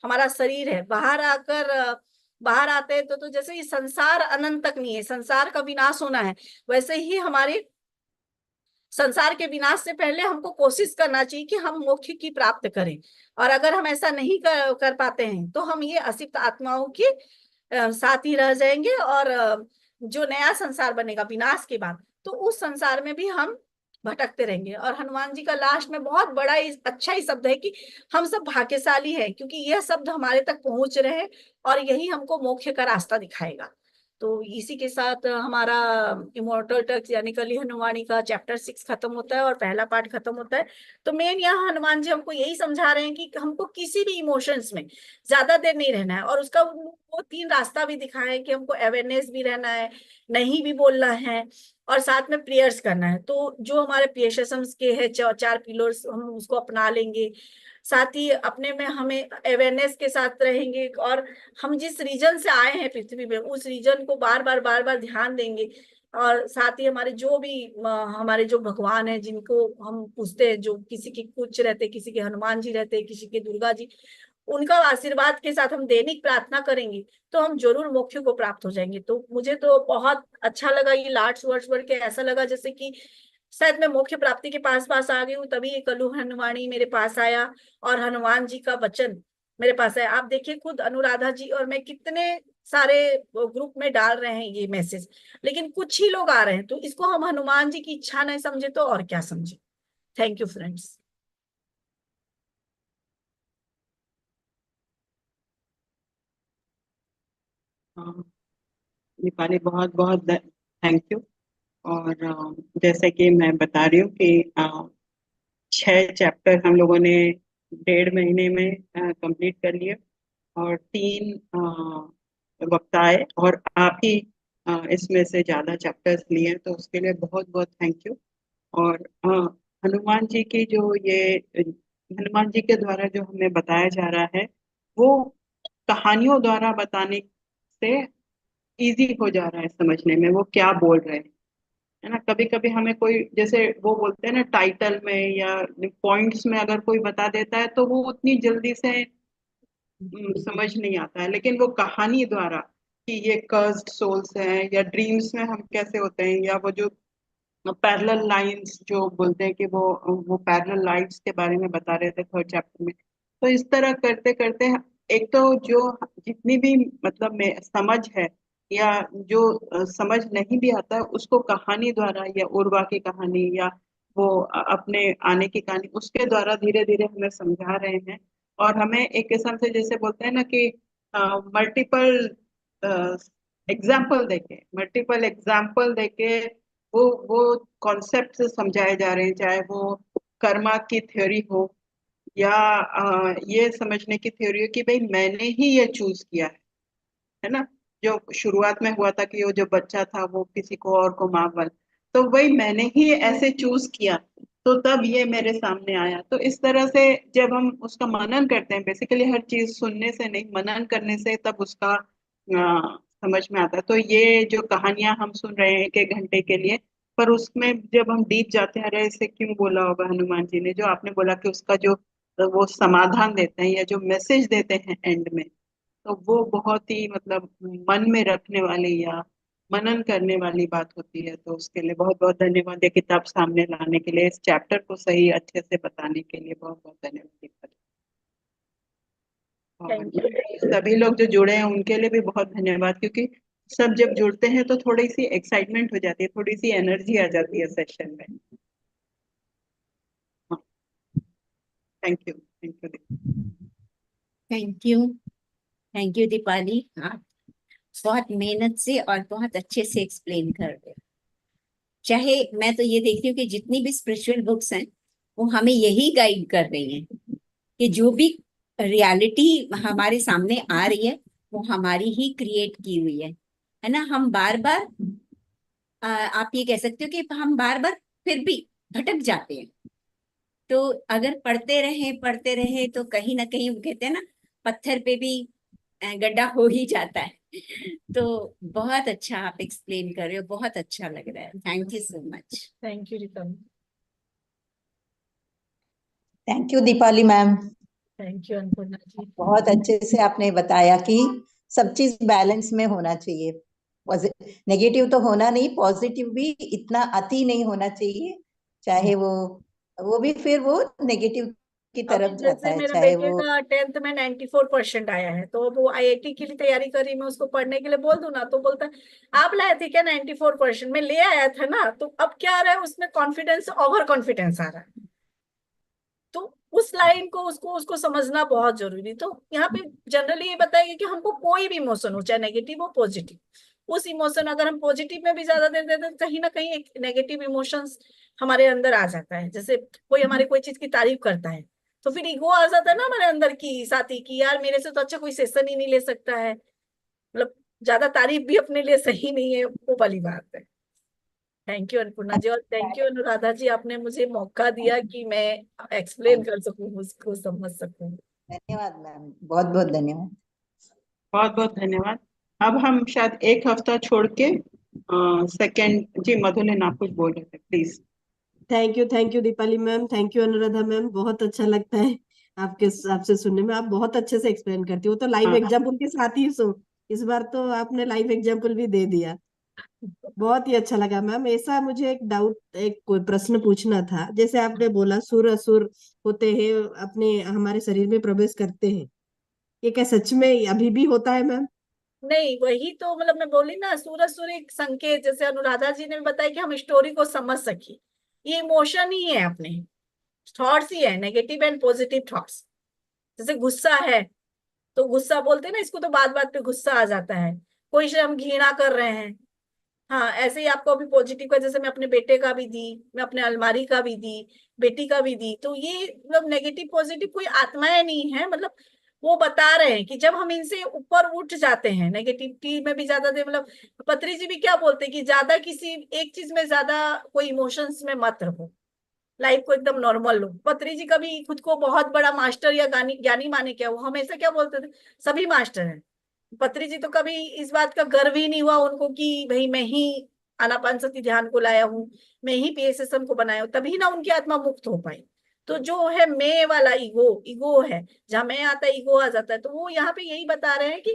हमारा शरीर है, बाहर आकर बाहर आते हैं तो जैसे ये संसार अनंत तक नहीं है, संसार का विनाश होना है, वैसे ही हमारे संसार के विनाश से पहले हमको कोशिश करना चाहिए कि हम मोक्ष की प्राप्त करें। और अगर हम ऐसा नहीं कर पाते हैं तो हम ये असिक्त आत्माओं के साथ ही रह जाएंगे। और जो नया संसार बनेगा विनाश के बाद, तो उस संसार में भी हम भटकते रहेंगे। और हनुमान जी का लास्ट में बहुत बड़ा अच्छा ही शब्द है कि हम सब भाग्यशाली हैं, क्योंकि यह शब्द हमारे तक पहुंच रहे हैं और यही हमको मोक्ष का रास्ता दिखाएगा। तो इसी के साथ हमारा इमोर्टल टेक्स्ट यानी कली हनुमानी का चैप्टर 6 खत्म होता है और पहला पार्ट खत्म होता है। तो मेन यहाँ हनुमान जी हमको यही समझा रहे हैं कि हमको किसी भी इमोशंस में ज्यादा देर नहीं रहना है। और उसका वो 3 रास्ता भी दिखाया है कि हमको अवेयरनेस भी रहना है, नहीं भी बोलना है, और साथ में प्रेयर्स करना है। तो जो हमारे प्रियशम्स के है 4 पिलर्स, हम उसको अपना लेंगे। साथ ही अपने में हमें अवेयरनेस के साथ रहेंगे, और हम जिस रीजन से आए हैं पृथ्वी में उस रीजन को बार बार ध्यान देंगे। और साथ ही हमारे जो भी हमारे जो भगवान है जिनको हम पूजते हैं, जो किसी के कुछ रहते, किसी के हनुमान जी रहते, किसी के दुर्गा जी, उनका आशीर्वाद के साथ हम दैनिक प्रार्थना करेंगे तो हम जरूर मोक्ष को प्राप्त हो जाएंगे। तो मुझे तो बहुत अच्छा लगा ये लास्ट वर्ड्स पढ़ के, ऐसा लगा जैसे कि शायद मैं मोक्ष प्राप्ति के पास पास आ गई हूँ। तभी ये कलु हनुमानी मेरे पास आया और हनुमान जी का वचन मेरे पास है। आप देखिए खुद अनुराधा जी और मैं कितने सारे ग्रुप में डाल रहे हैं ये मैसेज, लेकिन कुछ ही लोग आ रहे हैं। तो इसको हम हनुमान जी की इच्छा नहीं समझे तो और क्या समझे। Thank you friends. हाँ, दीपाली बहुत बहुत थैंक यू। और जैसे कि मैं बता रही हूँ कि 6 चैप्टर हम लोगों ने 1.5 महीने में कंप्लीट कर लिए, और 3 वक्त आए, और आप ही इसमें से ज्यादा चैप्टर्स लिए हैं, तो उसके लिए बहुत बहुत थैंक यू। और हनुमान जी की जो ये हनुमान जी के द्वारा जो हमें बताया जा रहा है, वो कहानियों द्वारा बताने से इजी हो जा रहा है समझने में वो क्या बोल रहे हैं, है ना। कभी कभी हमें कोई, जैसे वो बोलते हैं ना, टाइटल में या पॉइंट्स में अगर कोई बता देता है तो वो उतनी जल्दी से समझ नहीं आता है, लेकिन वो कहानी द्वारा कि ये कर्स्ड सोल्स हैं, या ड्रीम्स में हम कैसे होते हैं, या वो जो पैरेलल लाइंस जो बोलते हैं कि वो पैरेलल लाइंस के बारे में बता रहे थे 3rd चैप्टर में। तो इस तरह करते करते एक तो जो जितनी भी मतलब में समझ है, या जो समझ नहीं भी आता है, उसको कहानी द्वारा, या उर्वा की कहानी, या वो अपने आने की कहानी, उसके द्वारा धीरे धीरे हमें समझा रहे हैं। और हमें एक किस्म से जैसे बोलते हैं ना कि मल्टीपल मल्टीपल एग्जाम्पल देके वो कॉन्सेप्ट से समझाए जा रहे हैं, चाहे वो कर्मा की थ्योरी हो, या ये समझने की थ्योरी हो कि भाई मैंने ही ये चूज किया है ना। जो शुरुआत में हुआ था कि वो जो बच्चा था वो किसी को और को माँ बन, तो वही मैंने ही ऐसे चूज किया, तो तब ये मेरे सामने आया। तो इस तरह से जब हम उसका मनन करते हैं, बेसिकली हर चीज सुनने से नहीं, मनन करने से तब उसका समझ में आता है। तो ये जो कहानियां हम सुन रहे हैं 1 1 घंटे के लिए, पर उसमें जब हम डीप जाते हैं, अरे इसे क्यों बोला होगा हनुमान जी ने, जो आपने बोला कि उसका जो वो समाधान देते हैं या जो मैसेज देते हैं एंड में, तो वो बहुत ही मतलब मन में रखने वाली या मनन करने वाली बात होती है। तो उसके लिए बहुत बहुत धन्यवाद, ये किताब सामने लाने के लिए, इस चैप्टर को सही अच्छे से बताने के लिए बहुत बहुत धन्यवाद। और थैंक यू। सभी लोग जो जुड़े हैं उनके लिए भी बहुत धन्यवाद, क्योंकि सब जब जुड़ते हैं तो थोड़ी सी एक्साइटमेंट हो जाती है, थोड़ी सी एनर्जी आ जाती है सेशन में। Thank you. Thank you. Thank you Deepali, आप बहुत मेहनत से और बहुत अच्छे से एक्सप्लेन कर रहे हो। चाहे मैं तो ये देखती हूँ कि जितनी भी स्पिरिचुअल बुक्स हैं वो हमें यही गाइड कर रही हैं कि जो भी रियलिटी हमारे सामने आ रही है वो हमारी ही क्रिएट की हुई है ना। हम बार बार आप ये कह सकते हो कि हम बार बार फिर भी भटक जाते हैं। तो अगर पढ़ते रहे तो कहीं ना कहीं वो कहते हैं ना, पत्थर पे भी गड्ढा हो ही जाता है। तो बहुत अच्छा आप एक्सप्लेन कर रहे हो, बहुत अच्छा लग रहा है। Thank you so much. Thank you Ritam. Thank you Deepali ma'am, thank you Annapurna ji. बहुत अच्छे से आपने बताया कि सब चीज बैलेंस में होना चाहिए। नेगेटिव तो होना नहीं, पॉजिटिव भी इतना अति नहीं होना चाहिए, चाहे वो भी फिर वो नेगेटिव की अभी तरफ जाता जैसे है, मेरे चाहे बेटे वो। का 10th में 94% आया है, तो अब वो आईआईटी के लिए तैयारी कर रही, मैं उसको पढ़ने के लिए बोल दूं ना तो बोलता है आप लाए थे क्या 94%? मैं ले आया था ना। तो अब क्या आ रहा है उसमें, कॉन्फिडेंस, ओवर कॉन्फिडेंस आ रहा है। तो उस लाइन को उसको उसको समझना बहुत जरूरी। तो यहाँ पे जनरली ये बताएगी कि हमको कोई भी इमोशन हो, चाहे नेगेटिव हो पॉजिटिव, उस इमोशन अगर हम पॉजिटिव में भी ज्यादा देर देते हैं तो कहीं ना कहीं एक नेगेटिव इमोशंस हमारे अंदर आ जाता है। जैसे कोई हमारे कोई चीज की तारीफ करता है तो फिर ईगो आ जाता है ना हमारे अंदर की साथी की, यार मेरे से तो अच्छा कोई सेशन ही नहीं ले सकता है। मतलब ज्यादा तारीफ भी अपने लिए सही नहीं है, वो वाली बात है। थैंक यू अन्नपूर्णा जी, और थैंक यू अनुराधा जी, आपने मुझे मौका दिया कि मैं एक्सप्लेन कर सकूं, उसको समझ सकूं। धन्यवाद मैम, बहुत बहुत धन्यवाद। बहुत बहुत धन्यवाद। अब हम शायद एक हफ्ता छोड़ के सेकंड जी, मधुलिन आप कुछ बोल रहे थे, please. Thank you Deepali ma'am, thank you Anuradha ma'am. बहुत अच्छा लगता है आपके आपसे सुनने में, आप बहुत अच्छे से एक्सप्लेन करती हो। तो लाइव हाँ, एग्जाम्पल के साथ ही सो इस बार तो आपने लाइव एग्जाम्पल भी दे दिया, बहुत ही अच्छा लगा मैम। ऐसा मुझे एक डाउट, एक कोई प्रश्न पूछना था। जैसे आपने बोला सुर असुर होते हैं, अपने हमारे शरीर में प्रवेश करते हैं, ये क्या सच में अभी भी होता है मैम? नहीं, वही तो मतलब मैं बोली ना, सूरज सूर्य एक संकेत, जैसे अनुराधा जी ने बताया कि हम स्टोरी को समझ सके, ये इमोशन ही है, अपने थॉट्स ही है, नेगेटिव एंड पॉजिटिव थॉट्स। जैसे गुस्सा है तो गुस्सा बोलते हैं ना, इसको तो बात बात पे गुस्सा आ जाता है। कोई से हम घृणा कर रहे हैं, हाँ ऐसे ही आपको अभी पॉजिटिव का, जैसे मैं अपने बेटे का भी दी, मैं अपने अलमारी का भी दी, बेटी का भी दी, तो ये मतलब नेगेटिव पॉजिटिव कोई आत्माएं नहीं है। मतलब वो बता रहे हैं कि जब हम इनसे ऊपर उठ जाते हैं, नेगेटिविटी में भी ज्यादा दे, मतलब पत्री जी भी क्या बोलते हैं कि ज्यादा किसी एक चीज में ज्यादा कोई इमोशंस में मत रहो, लाइफ को एकदम नॉर्मल लो। पत्री जी कभी खुद को बहुत बड़ा मास्टर या ज्ञानी ज्ञानी माने क्या, वो हमेशा क्या बोलते थे, सभी मास्टर हैं। पत्री जी तो कभी इस बात का गर्व ही नहीं हुआ उनको कि भाई मैं ही आनापानसती ध्यान को लाया हूँ, मैं ही पीएसएसएम को बनाया हूँ, तभी ना उनकी आत्मा मुक्त हो पाई। तो जो है मैं वाला ईगो, ईगो है, जहां मैं आता है ईगो आ जाता है। तो वो यहाँ पे यही बता रहे हैं कि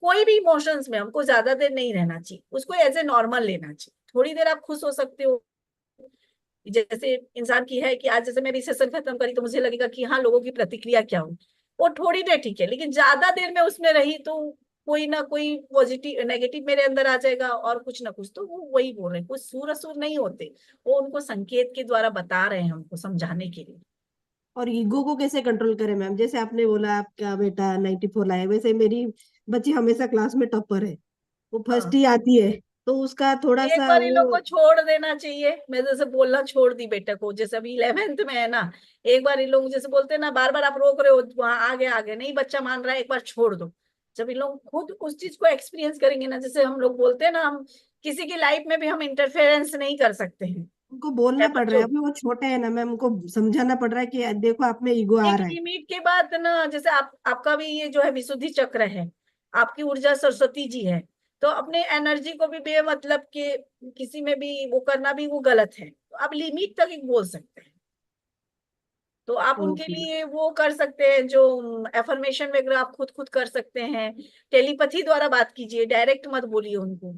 कोई भी इमोशंस में हमको ज्यादा देर नहीं रहना चाहिए, उसको एज ए नॉर्मल लेना चाहिए। थोड़ी देर आप खुश हो सकते हो, जैसे इंसान की है कि आज जैसे मैं सेशन खत्म करी तो मुझे लगेगा कि हाँ लोगों की प्रतिक्रिया क्या हुई, वो थोड़ी देर ठीक है, लेकिन ज्यादा देर में उसमें रही तो कोई ना कोई पॉजिटिव नेगेटिव मेरे अंदर आ जाएगा और कुछ ना कुछ। तो वो वही बोल रहे हैं, कुछ सूर असुर नहीं होते, वो उनको संकेत के द्वारा बता रहे हैं हमको समझाने के लिए। और ईगो को कैसे कंट्रोल करें मैम? जैसे आपने बोला आपका बेटा 94 लाया, वैसे मेरी बच्ची हमेशा क्लास में टॉपर है, वो फर्स्ट हाँ, ही आती है, तो उसका थोड़ा एक सा बार इन लोग वो। को छोड़ देना चाहिए। मैं जैसे बोलना छोड़ दी बेटे को, जैसे अभी 11th में है ना, एक बार इन लोग जैसे बोलते हैं ना, बार बार आप रोक रहे हो, वहां आगे आगे नहीं बच्चा मान रहा है, एक बार छोड़ दो। जब इन लोग खुद उस चीज को एक्सपीरियंस करेंगे ना, जैसे हम लोग बोलते हैं ना, हम किसी की लाइफ में भी हम इंटरफेरेंस नहीं कर सकते हैं, उनको बोलना चाहे पड़ रहा है, बच्चों। अभी वो छोटे हैं ना मैम, उनको समझाना पड़ रहा है कि देखो आप में ईगो आ एक रहा है। लिमिट के बाद ना, जैसे आपका भी ये जो है विशुद्धि चक्र है, आपकी ऊर्जा सरस्वती जी है, तो अपने एनर्जी को भी बेमतलब के किसी में भी वो करना भी वो गलत है। तो आप लिमिट तक ही बोल सकते हैं। तो आप उनके ओके। लिए वो कर सकते हैं, जो एफर्मेशन वगैरह आप खुद खुद कर सकते हैं। टेलीपैथी द्वारा बात कीजिए, डायरेक्ट मत बोलिए उनको।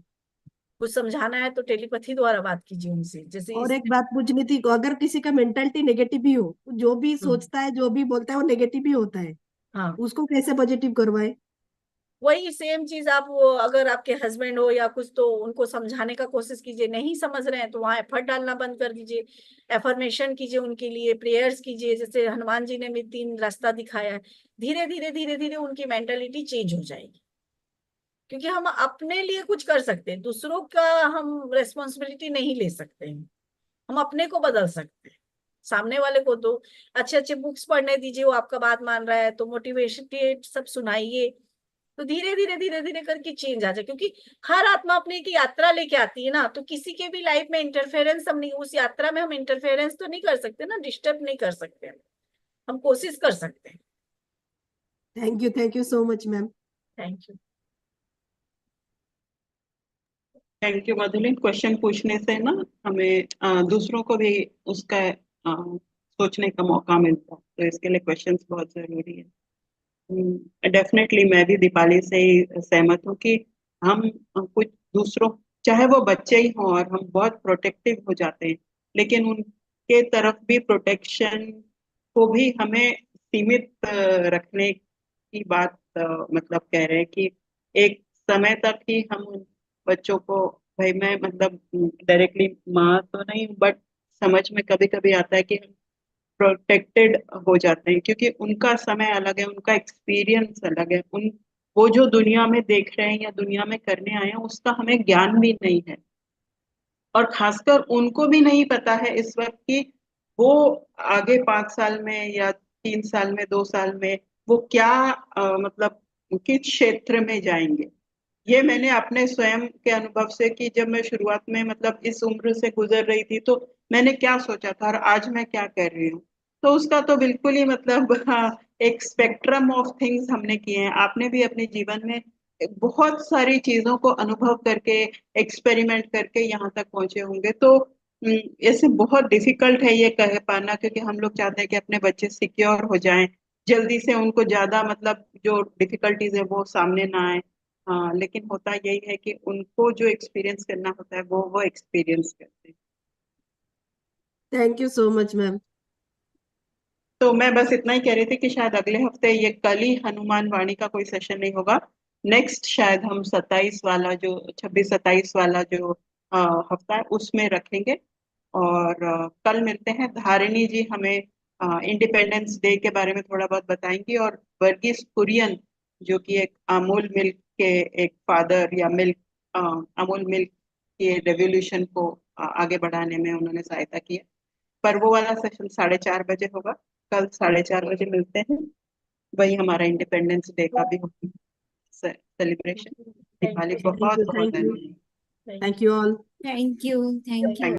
कुछ समझाना है तो टेलीपैथी द्वारा बात कीजिए उनसे, जैसे और इस। एक बात पूछनी थी, अगर किसी का मेंटालिटी नेगेटिव ही हो, जो भी हम्म, सोचता है जो भी बोलता है वो नेगेटिव ही होता है, हाँ, उसको कैसे पॉजिटिव करवाए? वही सेम चीज आप वो अगर आपके हस्बैंड हो या कुछ, तो उनको समझाने का कोशिश कीजिए, नहीं समझ रहे हैं तो वहां एफर्ट डालना बंद कर दीजिए, एफर्मेशन कीजिए उनके लिए, प्रेयर्स कीजिए, जैसे हनुमान जी ने भी 3 रास्ता दिखाया है। धीरे धीरे धीरे धीरे उनकी मेंटेलिटी चेंज हो जाएगी, क्योंकि हम अपने लिए कुछ कर सकते हैं, दूसरों का हम रेस्पॉन्सिबिलिटी नहीं ले सकते हैं, हम अपने को बदल सकते हैं। सामने वाले को तो अच्छे अच्छे बुक्स पढ़ने दीजिए, वो आपका बात मान रहा है तो मोटिवेशन सब सुनाइए, तो धीरे धीरे धीरे धीरे करके चेंज आ जाए। क्योंकि हर आत्मा अपने की यात्रा लेके आती है ना, तो किसी के भी लाइफ में इंटरफेरेंस हम नहीं, उस यात्रा में हम इंटरफेरेंस तो नहीं कर सकते ना, डिस्टर्ब नहीं कर सकते, हम कोशिश कर सकते हैं। Thank you so much ma'am. Thank you. Thank you Madhulin. Question पूछने से ना हमें दूसरों को भी उसका सोचने का मौका मिलता है, तो इसके लिए क्वेश्चंस बहुत जरूरी है। डेफिनेटली मैं भी दीपाली से ही सहमत हूँ कि हम कुछ दूसरों, चाहे वो बच्चे ही हों, और हम बहुत प्रोटेक्टिव हो जाते हैं, लेकिन उनके तरफ भी प्रोटेक्शन को भी हमें सीमित रखने की बात मतलब कह रहे हैं कि एक समय तक ही हम उन बच्चों को, भाई मैं मतलब डायरेक्टली माँ तो नहीं, बट समझ में कभी कभी आता है कि हम प्रोटेक्टेड हो जाते हैं, क्योंकि उनका समय अलग है, उनका एक्सपीरियंस अलग है, उन वो जो दुनिया में देख रहे हैं या दुनिया में करने आए हैं उसका हमें ज्ञान भी नहीं है, और खासकर उनको भी नहीं पता है इस वक्त कि वो आगे 5 साल में या 3 साल में 2 साल में वो क्या मतलब किस क्षेत्र में जाएंगे। ये मैंने अपने स्वयं के अनुभव से, कि जब मैं शुरुआत में मतलब इस उम्र से गुजर रही थी तो मैंने क्या सोचा था और आज मैं क्या कर रही हूँ, तो उसका तो बिल्कुल ही मतलब हाँ, एक स्पेक्ट्रम ऑफ थिंग्स हमने किए हैं। आपने भी अपने जीवन में बहुत सारी चीजों को अनुभव करके, एक्सपेरिमेंट करके यहाँ तक पहुंचे होंगे, तो ऐसे बहुत डिफिकल्ट है ये कह पाना, क्योंकि हम लोग चाहते हैं कि अपने बच्चे सिक्योर हो जाएं जल्दी से, उनको ज्यादा मतलब जो डिफिकल्टीज है वो सामने ना आए। हाँ, लेकिन होता यही है कि उनको जो एक्सपीरियंस करना होता है वो एक्सपीरियंस करते हैं। Thank you so much ma'am. तो मैं बस इतना ही कह रही थी कि शायद अगले हफ्ते, ये कल ही हनुमान वाणी का कोई सेशन नहीं होगा, नेक्स्ट शायद हम 27 वाला जो 26-27 वाला जो हफ्ता है उसमें रखेंगे। और कल मिलते हैं। धारिणी जी हमें इंडिपेंडेंस डे के बारे में थोड़ा बहुत बताएंगी, और वर्गीस कुरियन जो कि एक अमूल मिल्क के एक फादर, या मिल्क अमूल मिल्क के रेवोल्यूशन को आगे बढ़ाने में उन्होंने सहायता की है, पर वो वाला सेशन 4:30 बजे होगा। कल 4:30 बजे मिलते हैं। वही हमारा इंडिपेंडेंस डे का भी सेलिब्रेशन। Thank Diwali you. बहुत बहुत थैंक यू धन्यवाद। Thank you all. Thank you. Thank you.